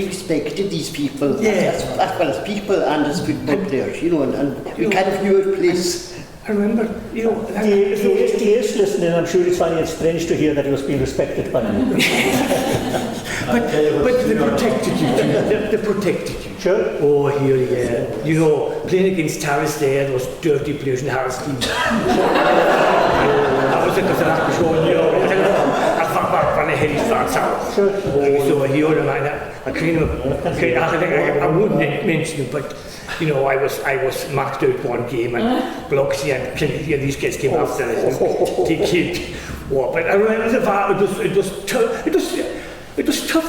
S5: respected these people as well as people and as football players, and we kind of knew our place.
S6: I remember,
S1: He is listening, I'm sure he's finding it strange to hear that he was being respected by you.
S6: but they protected you, they protected you.
S1: Sure.
S6: Oh, here, yeah. Playing against Taris there, those dirty players in Harris team. I was thinking of that show, I heavy starts out.
S1: Sure.
S6: So here, I wouldn't mention it, but I was marked out one game, and Bloxy and Kennedy and these guys came after it. They killed. But I remember it was tough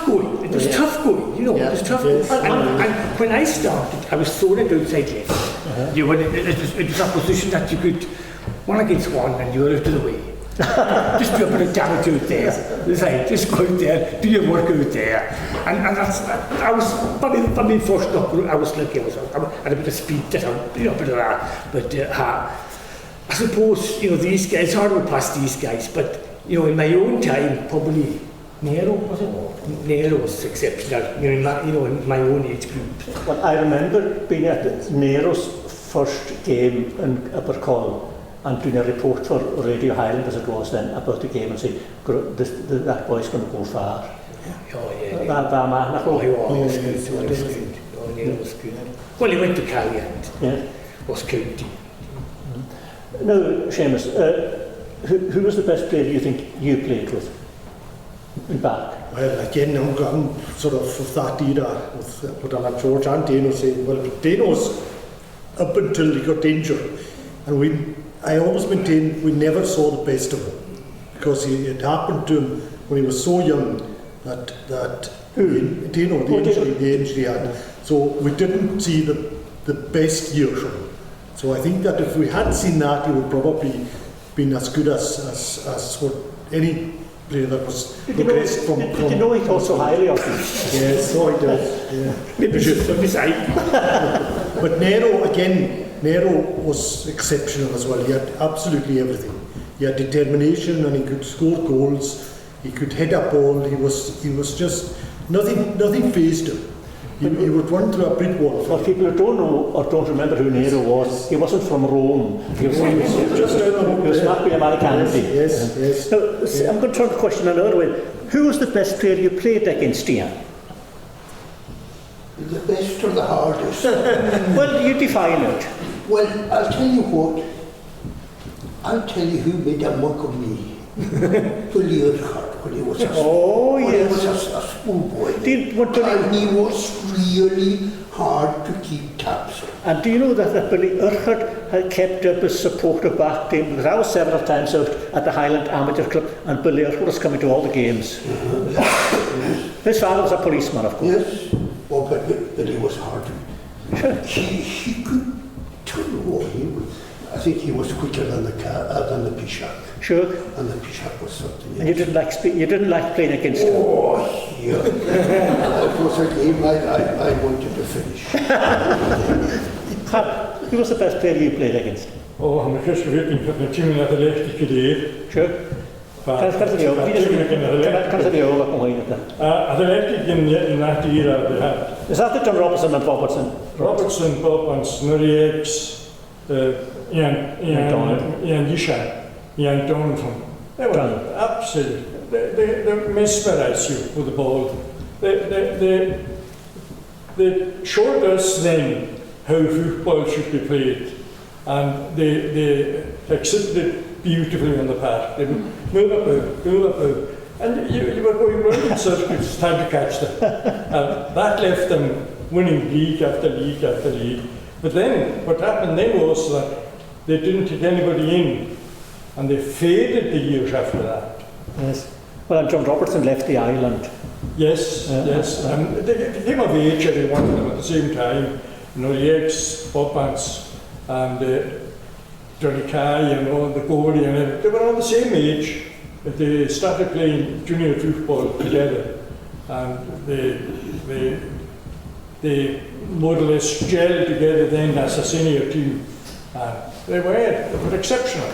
S6: going. It was tough going. It was tough going. And when I started, I was thrown outside left. It was a position that you could one against one, and you were out of the way. Just do a bit of damage out there. Just go out there, do your work out there. And I was, by me first up, I was lucky. I had a bit of speed, a bit of that. But I suppose, these guys, it's hard to pass these guys, but, in my own time, probably Nero, was it? Nero was exceptional, in my own age group.
S1: Well, I remember being at Nero's first game in Abercorn and doing a report for Radio Highland, as it was then, about the game and saying, that boy's going to go far.
S6: Nero was good. Well, he went to Cali and was county.
S1: Now, Seamus, who was the best player you think you played with in back?
S7: Well, again, I'm going sort of that era with what Alan George and Dano saying. Well, Dano's up until he got injured, and I always maintain we never saw the best of him, because it happened to him when he was so young that Dano, the injury he had. So we didn't see the the best years of him. So I think that if we had seen that, he would probably been as good as what any player that was progressed from.
S1: Did you know he thought so highly of him?
S7: Yes, so he does. Yeah.
S6: Maybe from his side.
S7: But Nero was exceptional as well. He had absolutely everything. He had determination and he could score goals. He could head up ball. He was just nothing fazed him. He would run through a brick wall.
S1: For people who don't know or don't remember who Nero was, he wasn't from Rome. He was
S7: just down the road.
S1: He was
S7: there.
S1: not being American.
S7: Yes.
S1: Now, I'm going to turn the question another way. Who was the best player you played against, Ian?
S3: The best or the hardest?
S1: Well, you define it.
S3: Well, I'll tell you what. I'll tell you who made a mug of me. Billy Urquhart, when he was a schoolboy. And he was really hard to keep tabs on.
S1: And do you know that Billy Urquhart had kept up his supporter back team? Because I was several times out at the Highland Amateur Club and Billy Urquhart was coming to all the games. His father was a policeman, of course.
S3: Yes. Oh, but he was hard to.
S1: Sure.
S3: He could tell you what I think he was quicker than the Pishak.
S1: Sure.
S3: And the Pishak was something.
S1: And you didn't like playing against him?
S3: Oh, yeah. That was a game I wanted to finish.
S1: Who was the best player you played against?
S4: Oh, I'm just waiting for the team that left today.
S1: Sure. Kan se det over på høyden der?
S4: Atletic in that era.
S1: Is that the John Robertson and Robertson?
S4: Robertson, Bobbans, Noriex, Ian Yishan, Ian Donovan. They were absolute. They mesmerise you with the ball. They showed us then how football should be played, and they exhibited it beautifully on the park. They would move up, and you were going round in circles trying to catch them. And that left them winning league after league after league. But then, what happened then was that they didn't take anybody in, and they faded the years after that.
S1: Yes. Well, and John Robertson left the island.
S4: Yes, yes. And they came of age, every one of them at the same time. Noriex, Bobbans, and Johnny Kai, and all the goalie, and everything. They were all the same age. They started playing junior football together, and they more or less gelled together then as a senior team. They were exceptional.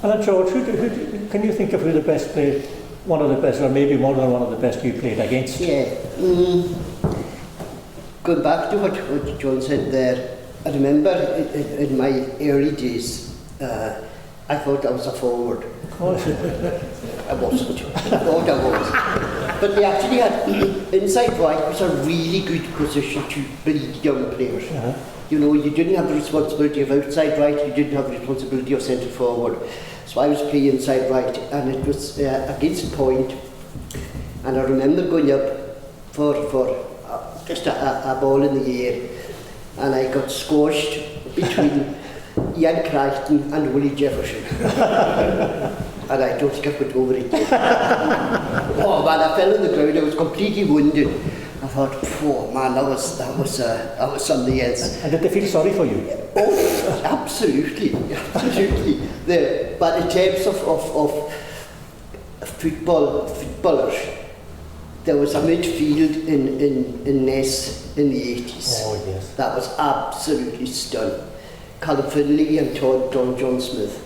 S1: And then George, who can you think of who the best player, one of the best, or maybe more than one of the best you played against?
S5: Yeah. Going back to what John said there, I remember in my early days, I thought I was a forward. I wasn't. I thought I was. But they actually had, inside right was a really good position to build young players. You know, you didn't have the responsibility of outside right, you didn't have the responsibility of centre forward. So I was playing inside right, and it was against Point. And I remember going up for just a ball in the air, and I got squashed between Ian Crichton and Willie Jefferson. And I don't think I could over it. Oh man, I fell on the ground, I was completely wounded. I thought, poor man, that was something else.
S1: And did they feel sorry for you?
S5: Oh, absolutely. But in terms of footballers, there was a midfield in Ness in the 80s.
S1: Oh, yes.
S5: That was absolutely stunning. Callum Finlay and Don John Smith.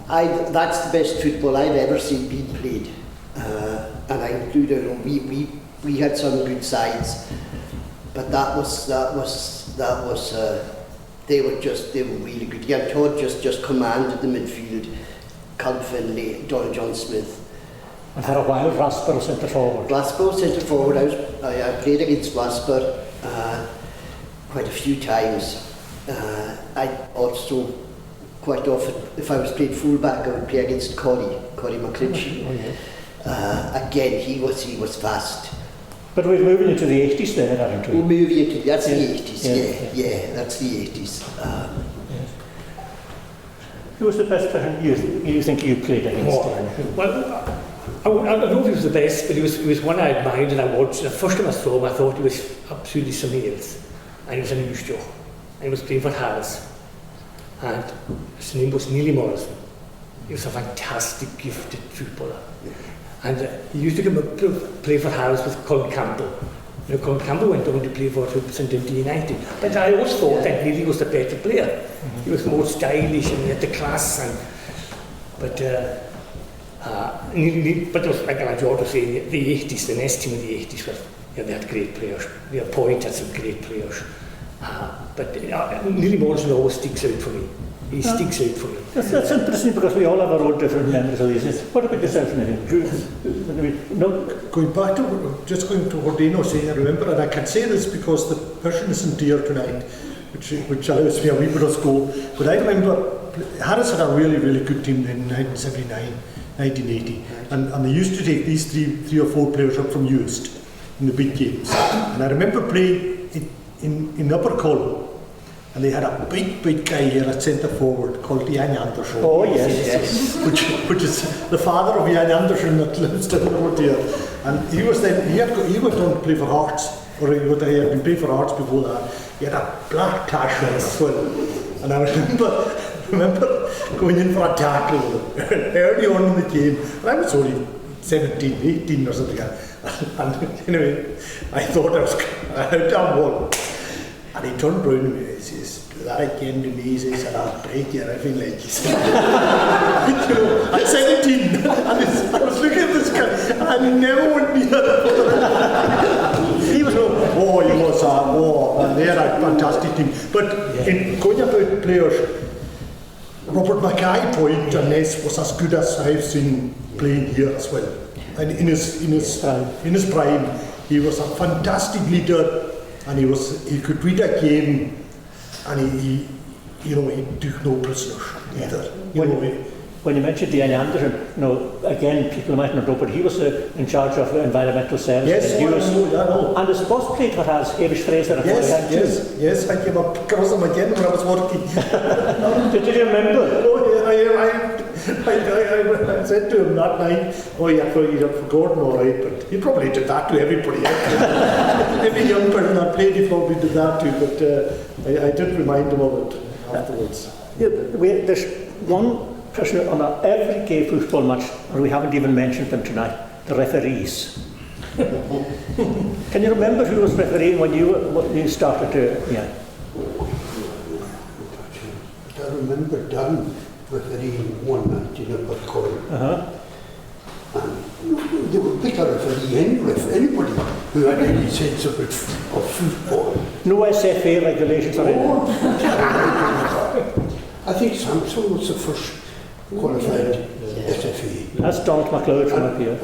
S5: That's the best football I've ever seen being played. And I include, we had some good sides, but that was they were really good. Yeah, Todd just commanded the midfield. Callum Finlay, Don John Smith.
S1: And for a while, Rasper centre forward.
S5: Rasper centre forward. I played against Rasper quite a few times. I also quite often, if I was playing fullback, I would play against Corey McClinch.
S1: Oh, yeah.
S5: Again, he was fast.
S1: But we're moving into the 80s then, aren't we?
S5: We're moving into that's
S1: Yeah.
S5: the 80s. Yeah, that's the 80s.
S1: Who was the best person you think you played against?
S6: Well, I don't know if he was the best, but he was one I admired and I watched. The first time I saw him, I thought he was absolutely something else. And he was a news jock. and he was playing for Harris. And his name was Neely Morrison. He was a fantastic, gifted footballer. And he used to come up to play for Harris with Colin Campbell. You know, Colin Campbell went on to play for St Dundee United. But I always thought that Neely was the better player. He was more stylish and he had the class. But there was, like George was saying, the 80s, the next team of the 80s, they had great players. Their Point had some great players. But Neely Morrison always sticks out for me. He sticks out for me.
S1: That's interesting because we all have our own different memories of these. What about yourself, Nathan? No?
S7: Going back to, just going to what Dino was saying, I remember, and I can say this because the person isn't here tonight, which allows me a wee bit of scope, but I remember Harris had a really, really good team in 1979, 1980, and they used to take these three or four players up from Eust in the big games. And I remember playing in upper column, and they had a big guy here at centre forward called Jan Andersson.
S1: Oh yes.
S7: which is the father of Jan Andersson that lives down the road here. And he was then he went on to play for Hearts, or he had been playing for Hearts before that. He had a black tash on as well. And I remember going in for a tackle early on in the game. And I was only 17, 18 or something. And anyway, I thought I had done one. And he turned around to me and he says, "Do that again to me," he says, "and I'll break your every leg." He said, I'm 17, and I was looking at this guy, and I never went near he was and they had a fantastic team. But in going about players, Robert Mackay Point and Ness was as good as I've seen playing here as well. And in his prime, he was a fantastic leader. And he could read a game, and he took no prisoners either.
S1: When you mentioned Ian Anderson, again, people might not know, but he was in charge of environmental services.
S7: Yes, I know.
S1: And his boss played for us, Hamish Fraser.
S7: Yes, I came across him again when I was working.
S1: Did you remember?
S7: Oh, yeah, I said to him that night, "Oh, you've forgotten, all right," but he probably did that to everybody. Every young person that played, he probably did that too, but I did remind him of it afterwards.
S1: There's one person on every gay football match, and we haven't even mentioned them tonight, the referees. Can you remember who was refereeing when you started to... Yeah.
S3: I remember Dan refereeing one night in Upper Court. And they would pick a referee, anybody who had any sense of football.
S1: No SFA regulations or anything?
S3: I think Samson was the first qualified SFA.
S1: That's Donald MacLeod from up here.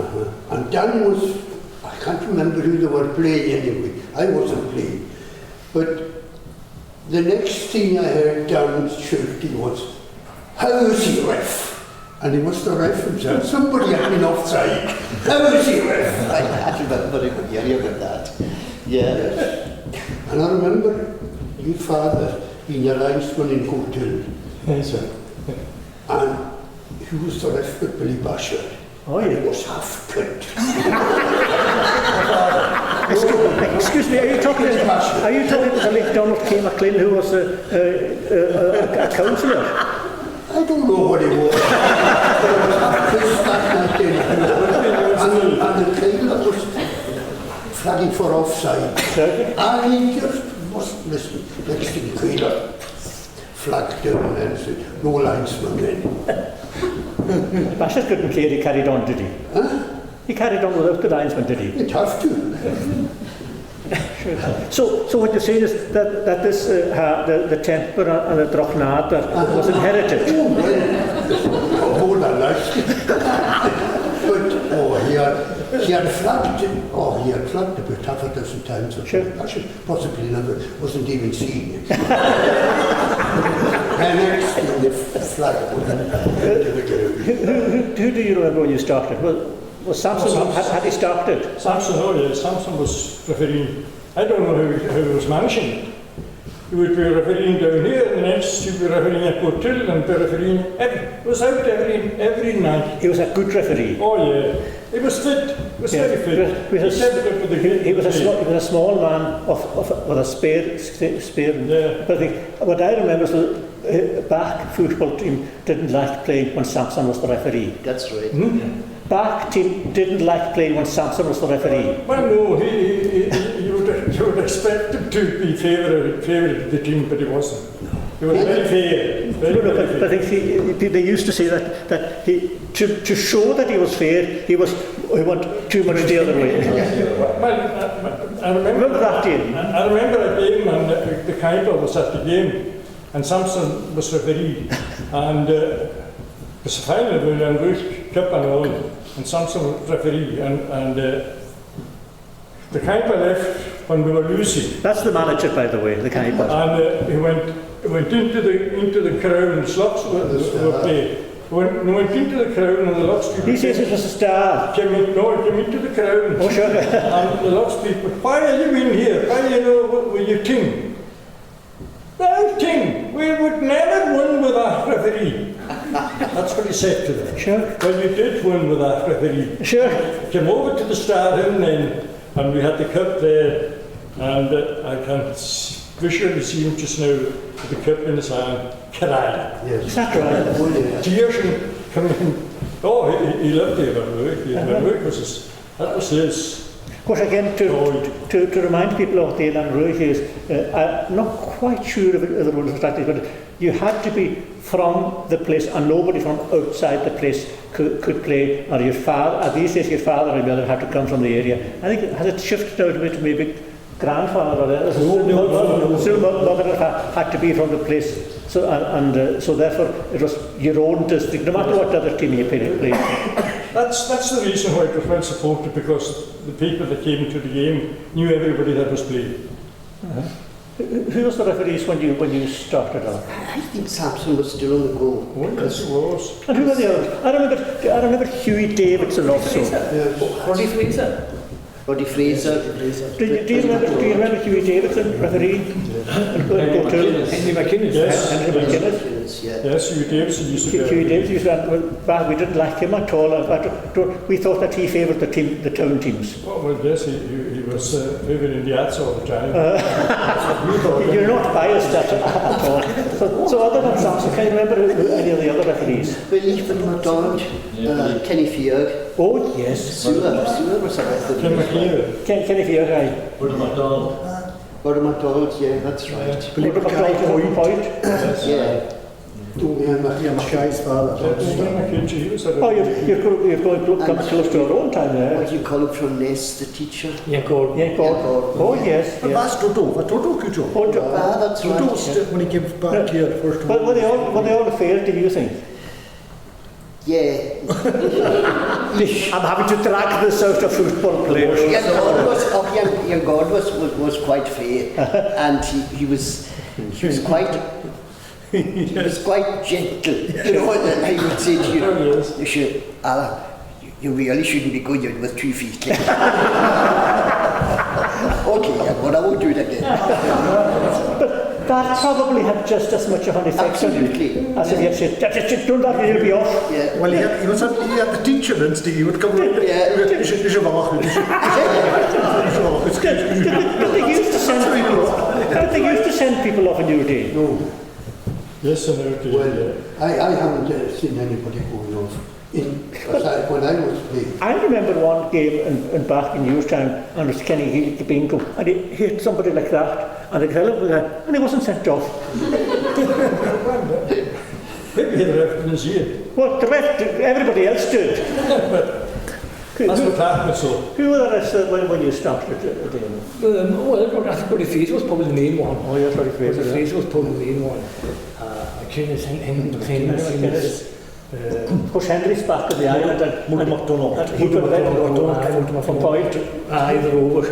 S3: And Dan was, I can't remember who they were playing anyway. I wasn't playing. But the next thing I heard Dan shouting was, "How is he, ref?" And he must have ref himself. Somebody had been offside. "How is he, ref?"
S5: I remember hearing about that. Yeah.
S3: And I remember your father being a linesman in Hotel.
S7: Yes, sir.
S3: And he was the ref with Billy Basher.
S1: Oh, yeah.
S3: And he was half cut.
S1: Excuse me, are you talking to the late Donald K. MacLean, who was a councillor?
S3: I don't know what he was. And the tailor was flagging for offside. And he just wasn't listening. Next thing, the tailor flagged down and said, "No linesman then."
S1: Basher couldn't play, he carried on, did he?
S3: Huh?
S1: He carried on without the linesman, did he?
S3: You'd have to.
S1: So what you're saying is that this the temper and the drochnader was inherited.
S3: Oh, well, more than that. But he had flagged about half a dozen times.
S1: Sure.
S3: I should possibly never wasn't even seeing it. And next thing the flag
S1: Who do you remember when you started? Was Samson, had he started?
S4: Samson, Samson was refereeing. I don't know who was managing it. You would be refereeing down here, and next you'd be refereeing at Hotel, and be refereeing every night.
S1: He was a good referee.
S4: Oh yeah, he was fit. He was very fit.
S1: He was a small man with a spare.
S4: Yeah.
S1: But what I remember is back football team didn't like playing when Samson was the referee.
S5: That's right.
S1: Back team didn't like playing when Samson was the referee.
S4: Well, no, you would expect him to be favourite of the team, but he wasn't. He was very fair. Very
S1: I think they used to say that he to show that he was fair, he went too much the other way.
S4: Well, I remember
S1: that game.
S4: I remember a game, and the Kaiba was at the game, and Samson was referee, and it was a final with an English Cup and all, and Samson was referee, and the Kaiba left when we were losing.
S1: That's the manager, by the way, the Kaiba.
S4: And he went into the crowd, and the Slugs were playing. He went into the crowd, and the Lux people...
S1: He says it was a star.
S4: Came into the crowd.
S1: Oh, sure.
S4: And the Lux people, why are you in here? Why were you king? Well, king, we would never win with that referee. That's what he said to them.
S1: Sure.
S4: Well, you did win with that referee.
S1: Sure.
S4: Came over to the Star Inn then, and we had the cup there, and I can visually see him just now with the cup in his hand, crying.
S3: Yes.
S1: Is that right?
S4: Tears coming in. Oh, he loved the work. The work was that was his.
S1: Of course, again, to remind people of the Elan Ruach is, I'm not quite sure of the rules of practice, but you had to be from the place, and nobody from outside the place could play, or your father, these days your father or mother had to come from the area. I think, has it shifted out a bit to maybe grandfather or still mother had to be from the place. So so therefore it was your own district, no matter what other team you played.
S4: That's the reason why it was well supported, because the people that came to the game knew everybody that was playing.
S1: Who was the referees when you started off?
S5: I think Samson was still on the go.
S4: Oh, yes, it was.
S1: And who were the others? I remember Hughie Davidson also.
S6: Roddy Fraser.
S5: Roddy Fraser.
S1: Do you remember Hughie Davidson, referee?
S6: Henry McInnes.
S4: Yes.
S1: Henry McInnes.
S4: Yes, Hughie Davidson used to
S1: Hughie Davidson used to, we didn't like him at all. We thought that he favoured the town teams.
S4: Well, yes, he was living in the arts all the time.
S1: You're not biased at all. So other than Samson, can you remember any of the other referees?
S5: Ethan MacDonald, Kenny Fiog.
S1: Oh, yes.
S5: Sula was a referee.
S1: Kenny Fiog,
S2: Bernard MacDonald.
S5: Bernard MacDonald, yeah, that's right.
S1: Bernard MacDonald point.
S5: Yeah.
S7: Mackay's father.
S1: Oh, you're going close to our own time there.
S5: What do you call him from Ness, the teacher?
S6: Yankor.
S1: Oh, yes.
S7: That's Toto could you?
S5: That's right.
S7: Toto, when he came back here first of all.
S1: Were they all fair, do you think?
S5: Yeah.
S1: I'm having to drag this out of football players.
S5: Young God was quite fair, and he was quite. He was quite gentle, you know, and I would say to you, Alan, you really shouldn't be going with 2 feet. Okay, but I won't do it again.
S1: But that probably had just as much of an effect on you as if you had said, don't that, you'll be off.
S5: Yeah.
S7: Well, he had the teacher instinct. He would come right.
S1: But they used to send people off in your day.
S3: No.
S4: Yes, and
S3: well, I haven't seen anybody going off. When I was playing.
S1: I remember one game in back in Newtown, and it was Kenny Bingo, and he hit somebody like that, and and he wasn't sent off.
S4: maybe the ref didn't see it.
S1: Well, the ref, everybody else did.
S4: That's what happened, so.
S1: Who were the rest when you started again?
S6: Well, I think Roddy Fraser was probably the main one.
S1: Oh, yes, Roddy Fraser.
S6: Roddy Fraser was probably the main one. McInnes.
S1: Of course, Henry's back at the island, and
S7: MacDonald.
S1: He could have from point.
S6: The Rovers.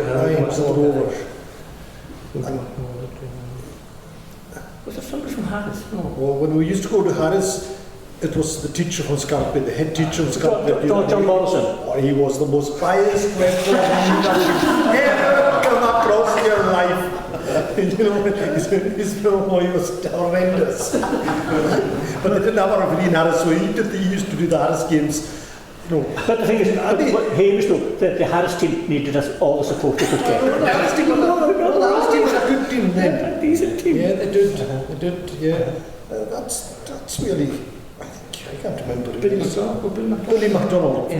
S6: Was there somebody from Harris? No.
S7: Well, when we used to go to Harris, it was the teacher from Scotland, the head teacher from Scotland.
S1: John Morrison.
S7: Oh, he was the most biased referee you've ever come across in your life. his boy was horrendous. But they didn't have a referee in Harris, so he used to do the Harris games.
S1: But the thing is, Hamish, though, the Harris team needed us all the support they could get.
S7: The Harris team was a good team then.
S1: A decent team.
S7: Yeah, they did, yeah. That's really, I can't remember. Billy McDonald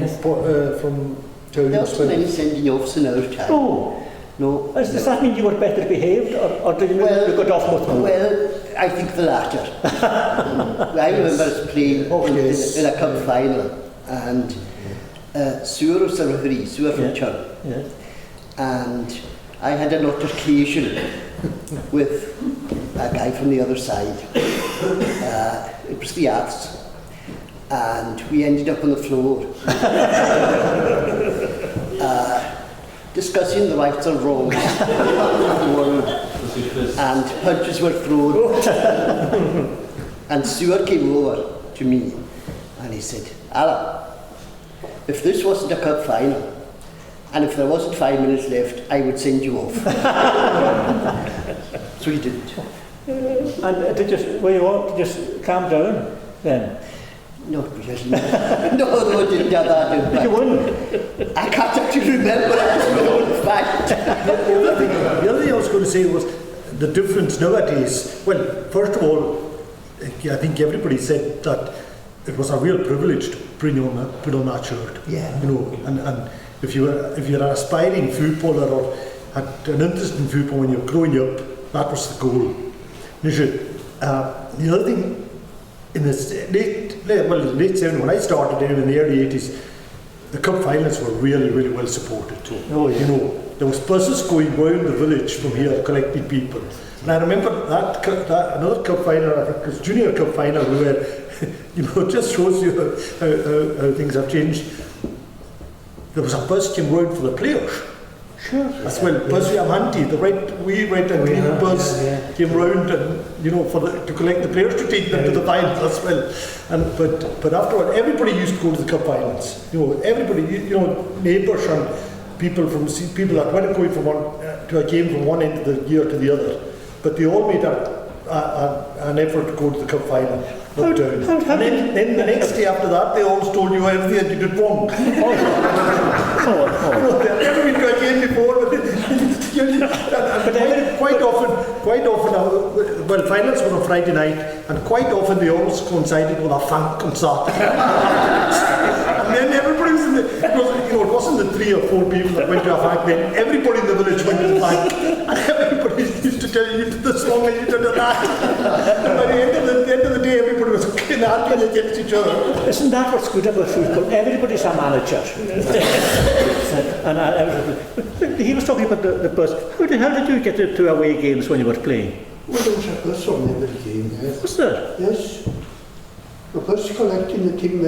S7: from Town.
S5: There wasn't any sending offs in our time.
S1: Oh.
S5: No.
S1: Does that mean you were better behaved, or did you got off much more?
S5: Well, I think the latter. I remember us playing in a cup final, and Suar was the referee, Suar from Chun.
S1: Yeah.
S5: And I had an altercation with a guy from the other side. It was the Arts, and we ended up on the floor discussing the rights and wrongs of the world, and punches were thrown. And Stuart came over to me and he said, Alan, if this wasn't a cup final, and if there wasn't 5 minutes left, I would send you off. So he didn't.
S1: And did you just calm down then?
S5: Not really. No, didn't have that.
S1: Did you win?
S5: I can't actually remember. It was my own fact.
S7: The other thing I was going to say was the difference nowadays. Well, first of all, I think everybody said that it was a real privilege to put on that shirt.
S5: Yeah.
S7: And if you're an aspiring footballer or had an interest in football when you were growing up, that was the goal. The other thing, in the late 70s, when I started in the early 80s, the cup finals were really, really well supported too.
S1: Oh, yeah.
S7: There was buses going round the village from here collecting people. And I remember that another cup final, I think it was junior cup final, where, it just shows you how things have changed. There was a bus came round for the players.
S1: Sure.
S7: As well, Buzz Yamanti, the red and green bus came round and to collect the players to take them to the finals as well. And but afterward, everybody used to go to the cup finals. Everybody, neighbours and people that weren't going from to a game from one end of the year to the other, but they all made an effort to go to the cup final. And then the next day after that, they all told you everything that you did wrong. They've never been to a game before, but quite often, well, finals were on Friday night, and quite often they always coincided with a funk concert. And then everybody was it wasn't the 3 or 4 people that went to a funk, then everybody in the village went to the funk, and everybody used to tell you this song and you did that. And by the end of the day, everybody was arguing against each other.
S1: Isn't that what's good about football? Everybody's a manager. And he was talking about the bus. How did you get to away games when you were playing?
S3: Well, there was a bus on every game, yes.
S1: Was there?
S3: Yes. A bus collecting the team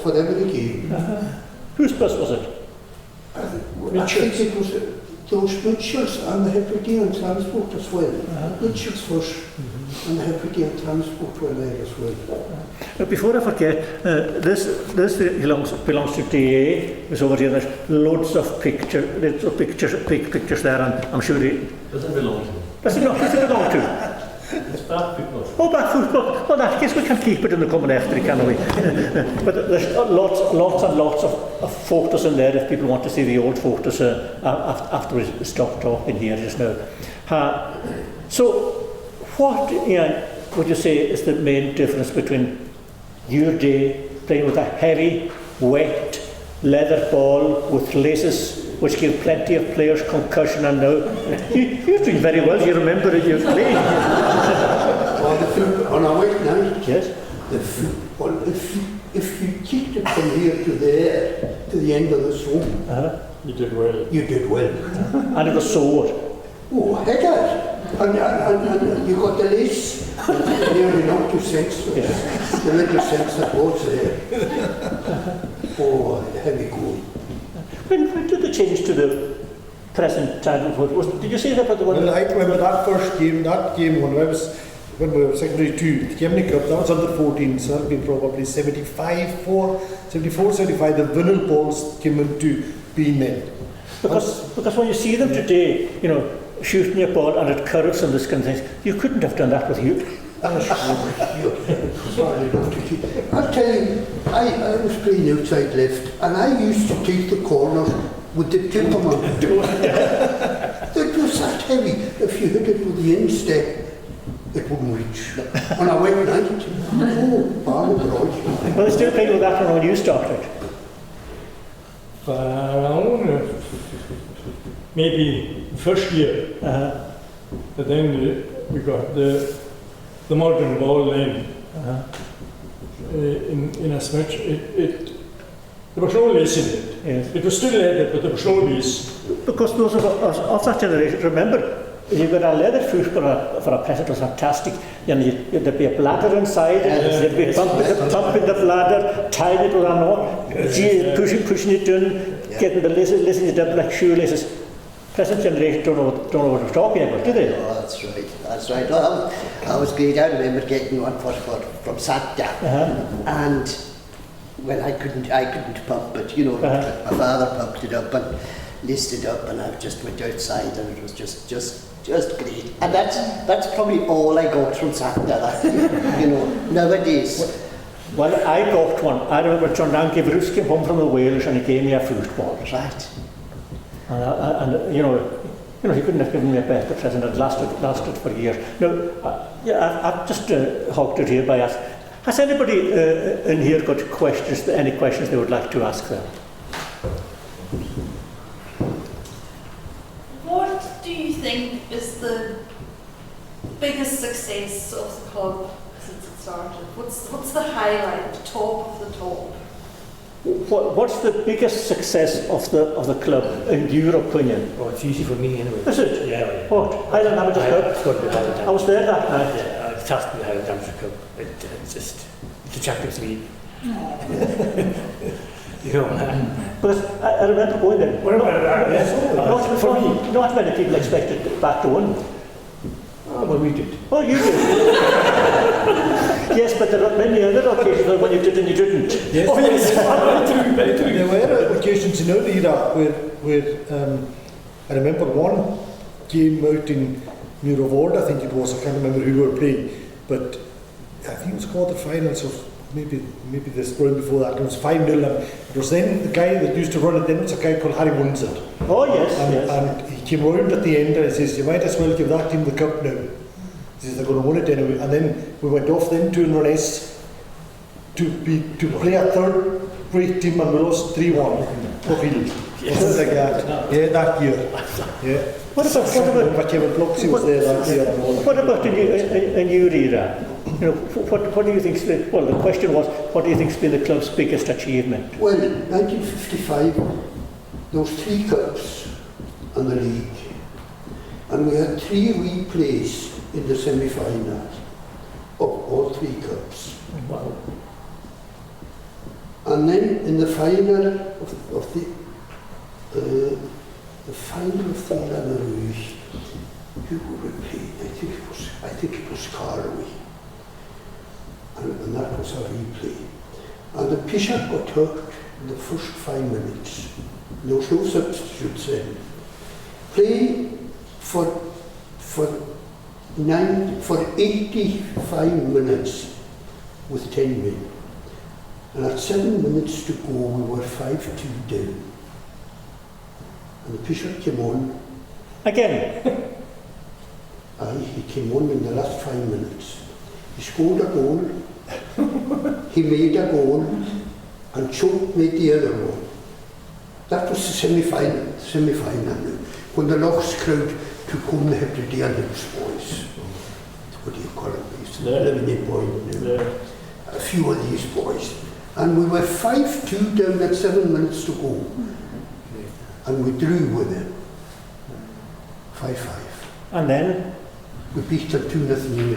S3: for every game.
S1: Whose bus was it?
S3: I think it was those Mitchells and the Hebridean Transport as well. Mitchells first, and the Hebridean Transport were there as well.
S1: Before I forget, this belongs to DA. It's over here. There's loads of big pictures there, and I'm sure
S8: Doesn't belong to.
S1: Does it belong to?
S8: It's back football.
S1: Oh, back football. Well, I guess we can keep it in the coming after, can't we? But there's lots and lots of photos in there if people want to see the old photos after we stop talking here just now. So, what would you say is the main difference between your day playing with a heavy, wet, leather ball with laces which give plenty of players concussion, and now you're doing very well, you remember it, you've played.
S3: On a wet night,
S1: yes.
S3: The football, if you kicked it from here to there, to the end of the zone,
S4: You did well.
S3: you did well.
S1: And it was sore.
S3: Oh, heck, and you got the lace, nearly knocked you senseless. The little sense that was there. Oh, heavy goal.
S1: When did they change to the present title? Did you say that about the one?
S7: Well, I remember that first game, when we were secondary 2, the Gaelic Cup, that was under 14, so that would be probably 74, 75, the vinyl balls came into being then.
S1: Because when you see them today, shooting your ball and it curves and this kind of things. You couldn't have done that with you.
S3: I'll tell you, I was playing outside left and I used to take the corners with the tip of my boot. It was that heavy. If you hit it with the instep, it wouldn't reach. On a wet night, oh, ball broad.
S1: Well, they still playing with that one when you started.
S4: Around maybe first year, but then we got the modern ball then. In as much there was no lace in it.
S1: Yes.
S4: It was still leather, but there was no lace.
S1: Because those of that generation, remember, you got a leather foot for a peasant was fantastic. There'd be a bladder inside, there'd be a pump in the bladder, tying it with a knot, pushing it in, getting the laces it up like shoelaces. Present generation don't know what we're talking about, do they?
S5: Oh, that's right. That's right. Well, I was great. I remember getting one from Santa, and well, I couldn't pump, but you know, my father pumped it up and laced it up, and I just went outside, and it was just great. And that's probably all I got from Santa. You know, nowadays.
S1: Well, I got one. I remember John Rankivrus came home from the Wales and he gave me a football.
S5: Right.
S1: And you know, he couldn't have given me a better present. It lasted for years. Now, I've just hogged it here by asking. Has anybody in here got questions? Any questions they would like to ask them?
S9: What do you think is the biggest success of the club since it started? What's the highlight, top of the top?
S1: What's the biggest success of the club in your opinion?
S6: Oh, it's easy for me anyway.
S1: Is it?
S6: Yeah.
S1: What? Highland Amateur Cup?
S6: It's got to be Highland Amateur.
S1: I was there that night.
S6: Yeah, it has to be the Highland Amateur Cup. It's just the Champions League. You know.
S1: Because I remember going there. For me, not many people expected back to win.
S6: Oh, well, we did.
S1: Oh, you did. Yes, but there are many other occasions when you did and you didn't.
S7: Yes.
S6: Oh, yes. Very true.
S7: There were occasions in our era where I remember one game out in Muir, I think it was. I can't remember who we were playing, but I think it was quarter-finals or maybe this round before that. It was 5-0, and it was then the guy that used to run it then was a guy called Harry Windsor.
S1: Oh yes,
S7: and he came round at the end and he says, you might as well give that team the cup now. He says, they're going to win it anyway. And then we went off then to Inverness to play a third-rate team, and we lost 3-1. Something like that. Yeah, that year. Yeah.
S1: What about in your era? You know, what do you think? Well, the question was, what do you think's been the club's biggest achievement?
S3: Well, 1955, there was 3 cups and the league, and we had 3 replays in the semi-final of all 3 cups.
S1: Wow.
S3: And then in the final of the final of the Lana Rouge, who were we playing? I think it was Carloway. And that was a replay. And the pitcher got hurt in the first 5 minutes. There was no substitutes then. Playing for 85 minutes with 10 men. And at 7 minutes to go, we were 5-2 down. And the pitcher came on.
S1: Again?
S3: He came on in the last 5 minutes. He scored a goal, he made a goal, and Choke made the other one. That was the semi-final now, when the Lochs crowd took home the Hebridean Hills boys. What do you call them? Living in Boyne. A few of these boys. And we were 5-2 down at 7 minutes to go. And we drew with them. 5-5.
S1: And then?
S3: We beat them 2-0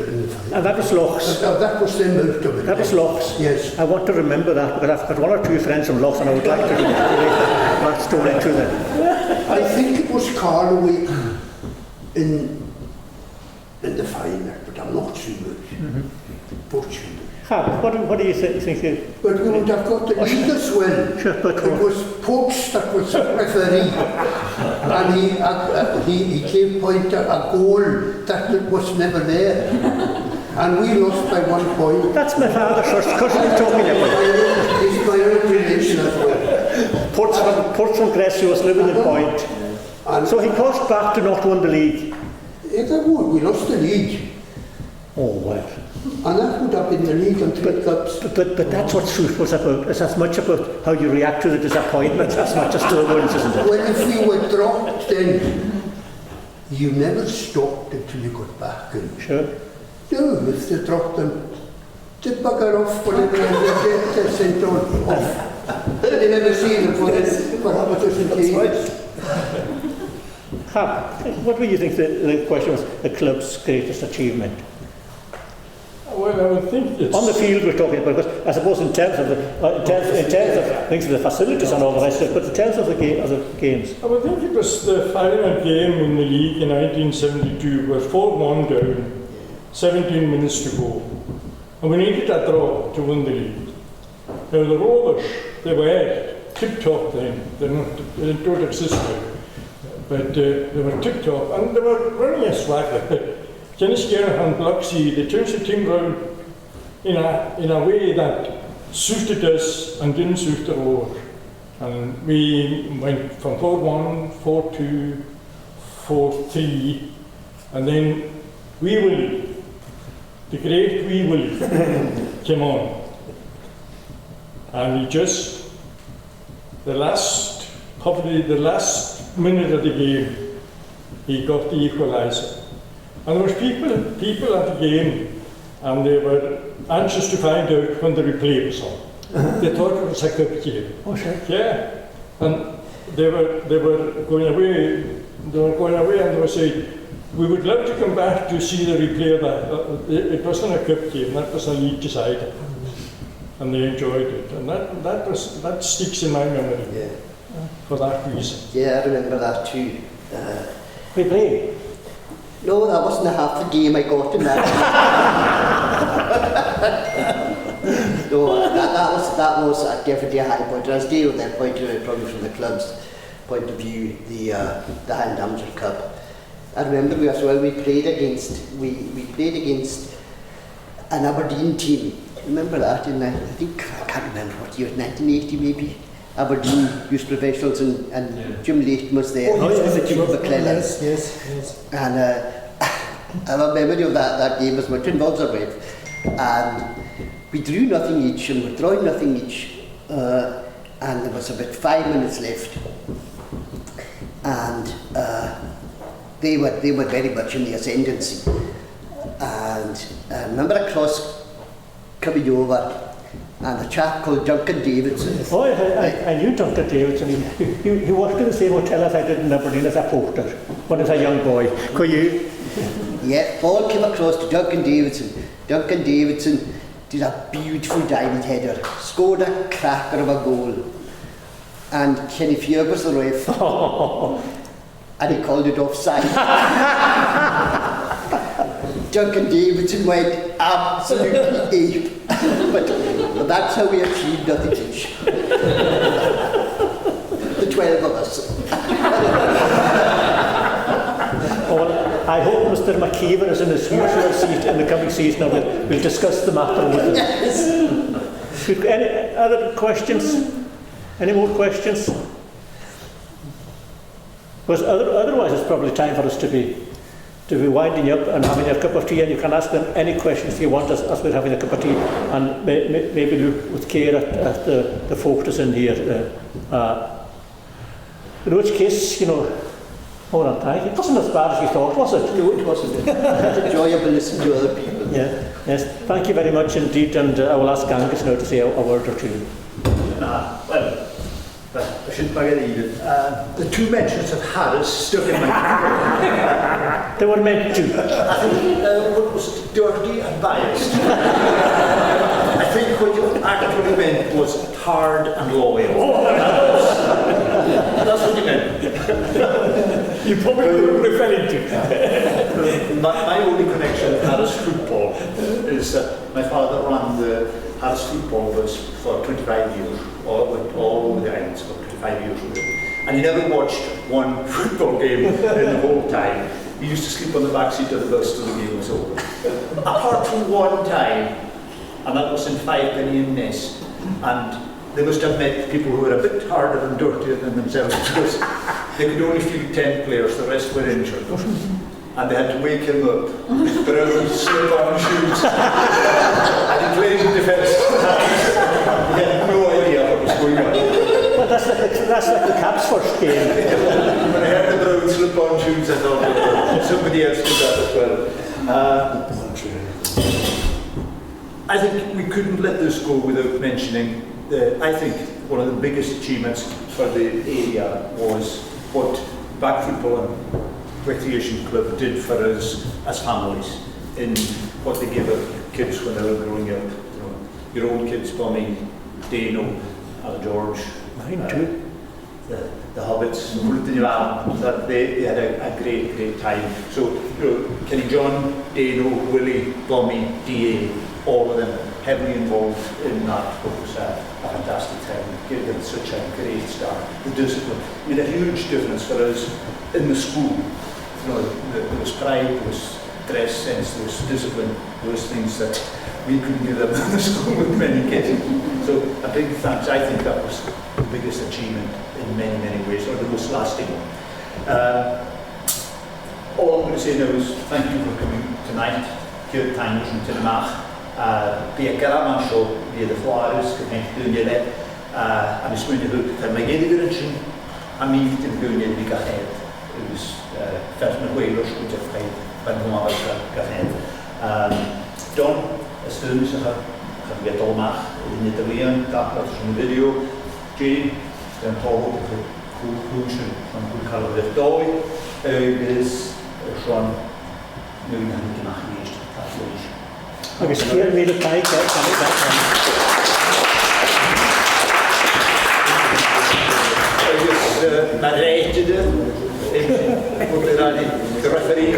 S3: in the final.
S1: And that was Lochs?
S3: That was them out of it.
S1: That was Lochs?
S3: Yes.
S1: I want to remember that, because I've got 1 or 2 friends from Lochs and I would like to relate that story to them.
S3: I think it was Carloway in the final, but I'm not sure. Not sure.
S1: What do you think?
S3: But we would have got the league as well.
S1: Sure, but
S3: It was Poach that was referee, and he gave point a goal that was never there, and we lost by 1 point.
S1: That's my father's first cousin you're talking about.
S3: It's my own relation as well.
S1: Ports from Gressie was living in Point.
S3: And
S1: So he cost back to not win the league.
S3: we lost the league,
S1: Oh, well.
S3: and that would have been the league and 3 cups.
S1: But that's what football's about. It's as much about how you react to the disappointment as much as to the wins, isn't it?
S3: Well, if we were dropped then, you never stopped until you got back. And
S1: Sure.
S3: no, if they dropped them, they bugger off whatever they're sent on off. They never see them for half a dozen games.
S1: What do you think the question was, the club's greatest achievement?
S4: Well, I would think it's...
S1: On the field we're talking about, because I suppose in terms of things of the facilities and all the rest of it, but in terms of the games.
S4: I would think it was the final game in the league in 1972. We were 4-1 down, 17 minutes to go. And we needed a draw to win the league. Now the Rovers, they were tip-top then. They don't exist now. But they were tip-top, and they were running a swagger. Dennis and Bloxy, they turned the team round in a way that suited us and didn't suit the Rovers. And we went from 4-1, 4-2, 4-3, and then Wee Willie, the great Wee Willie, came on. And he just, probably the last minute of the game, he got the equaliser. And there was people at the game, and they were anxious to find out when the replay was on. They thought it was a cup game.
S1: Oh, sure.
S4: Yeah, and they were going away. They were going away, and they were saying, "We would love to come back to see the replay of that. It wasn't a cup game; that was a league decider." And they enjoyed it, and that sticks in my memory.
S5: Yeah.
S4: For that reason.
S5: Yeah, I remember that too.
S1: We played.
S5: No, that wasn't half the game I got in that. No, that was definitely a high point. I was dealing with that point probably from the club's point of view, the Highland Amateur Cup. I remember we played against an Aberdeen team. Remember that? I can't remember what year, 1980 maybe. Aberdeen Youth Professionals and Jim Leighton was there.
S7: Oh, yes,
S5: Jim McClellan.
S7: yes.
S5: And I have a memory of that game as my twin boys are with. And we drew nothing each and we're drawing nothing each. And there was about 5 minutes left. And they were very much in the ascendancy. And I remember a cross coming over, and a chap called Duncan Davidson.
S1: Oh, I knew Duncan Davidson. He worked in the same hotel as I did in Aberdeen as a porter when I was a young boy. Could you?
S5: Yeah, ball came across to Duncan Davidson. Duncan Davidson did a beautiful diving header, scored a cracker of a goal. And Kenny Fear was the ref. And he called it offside. Duncan Davidson went absolutely ape. but that's how we achieved nothing each. The 12 of us.
S1: Well, I hope Mr. McKeever is in his usual seat in the coming season, and we'll discuss the matter with him.
S5: Yes.
S1: Any other questions? Any more questions? Because otherwise it's probably time for us to be winding up and having a cup of tea, and you can ask them any questions you want as we're having a cup of tea, and maybe look with care at the folk that's in here. In which case, hold on tight. It wasn't as bad as you thought, was it?
S5: No, it wasn't. It was enjoyable listening to other people.
S1: Yeah. Yes. Thank you very much indeed, and I will ask Angus now to say a word or two.
S2: Well, I shouldn't bug it either. The two mentions of Harris stuck in my head.
S1: They were meant to.
S2: I think what was dirty and biased. I think what you actually meant was hard and loyal. That's what you meant.
S6: You probably were referring to.
S2: My only connection with Harris football is that my father ran the Harris football was for 25 years, all over the islands for 25 years. And he never watched one football game in the whole time. He used to sleep on the back seat of the bus till the game was over. Apart from one time, and that was in 5 Penny in Ness, and they must have met people who were a bit harder and dirtier than themselves because they could only field 10 players, the rest were injured. And they had to wake him up, put on his slip-on shoes, and he played in defence. He had no idea what was going on.
S1: But that's like the Caps' first game.
S2: When I heard the brown slip-on shoes, I thought somebody else did that as well. I think we couldn't let this go without mentioning I think one of the biggest achievements for the area was what Back Football and Recreation Club did for us as families in what they gave our kids when they were growing up. You know, your own kids, Bonnie, Dano, George,
S1: mine too.
S2: The Hobbits, that they had a great time. So, you know, Kenny John, Dano, Willie, Bommy, D.A., all of them heavily involved in that. It was a fantastic time. Gave them such a great start. The discipline made a huge difference for us in the school. You know, there was pride, there was dress sense, there was discipline, those things that we couldn't give them in the school with many kids. So a big thanks. I think that was the biggest achievement in many ways, or the most lasting one. All I'm going to say now is thank you for coming tonight. Here at Times and Tinamach. Be a garaman show, be the flowers, connect to the net. I'm just going to look at my getting a mi to go in the head. It was first my way rush to the fight, but no one ahead. Don, as soon as I get all my in Italian, that was from the video. Jane, then told the conclusion from good color of Doi is from moving on to my
S1: Agus céir mí le caiig
S2: na réiteide the referee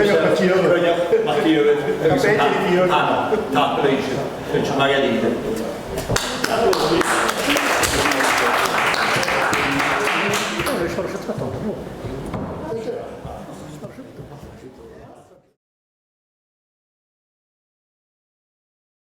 S2: Matíoid agus Tapalation, which Magalida.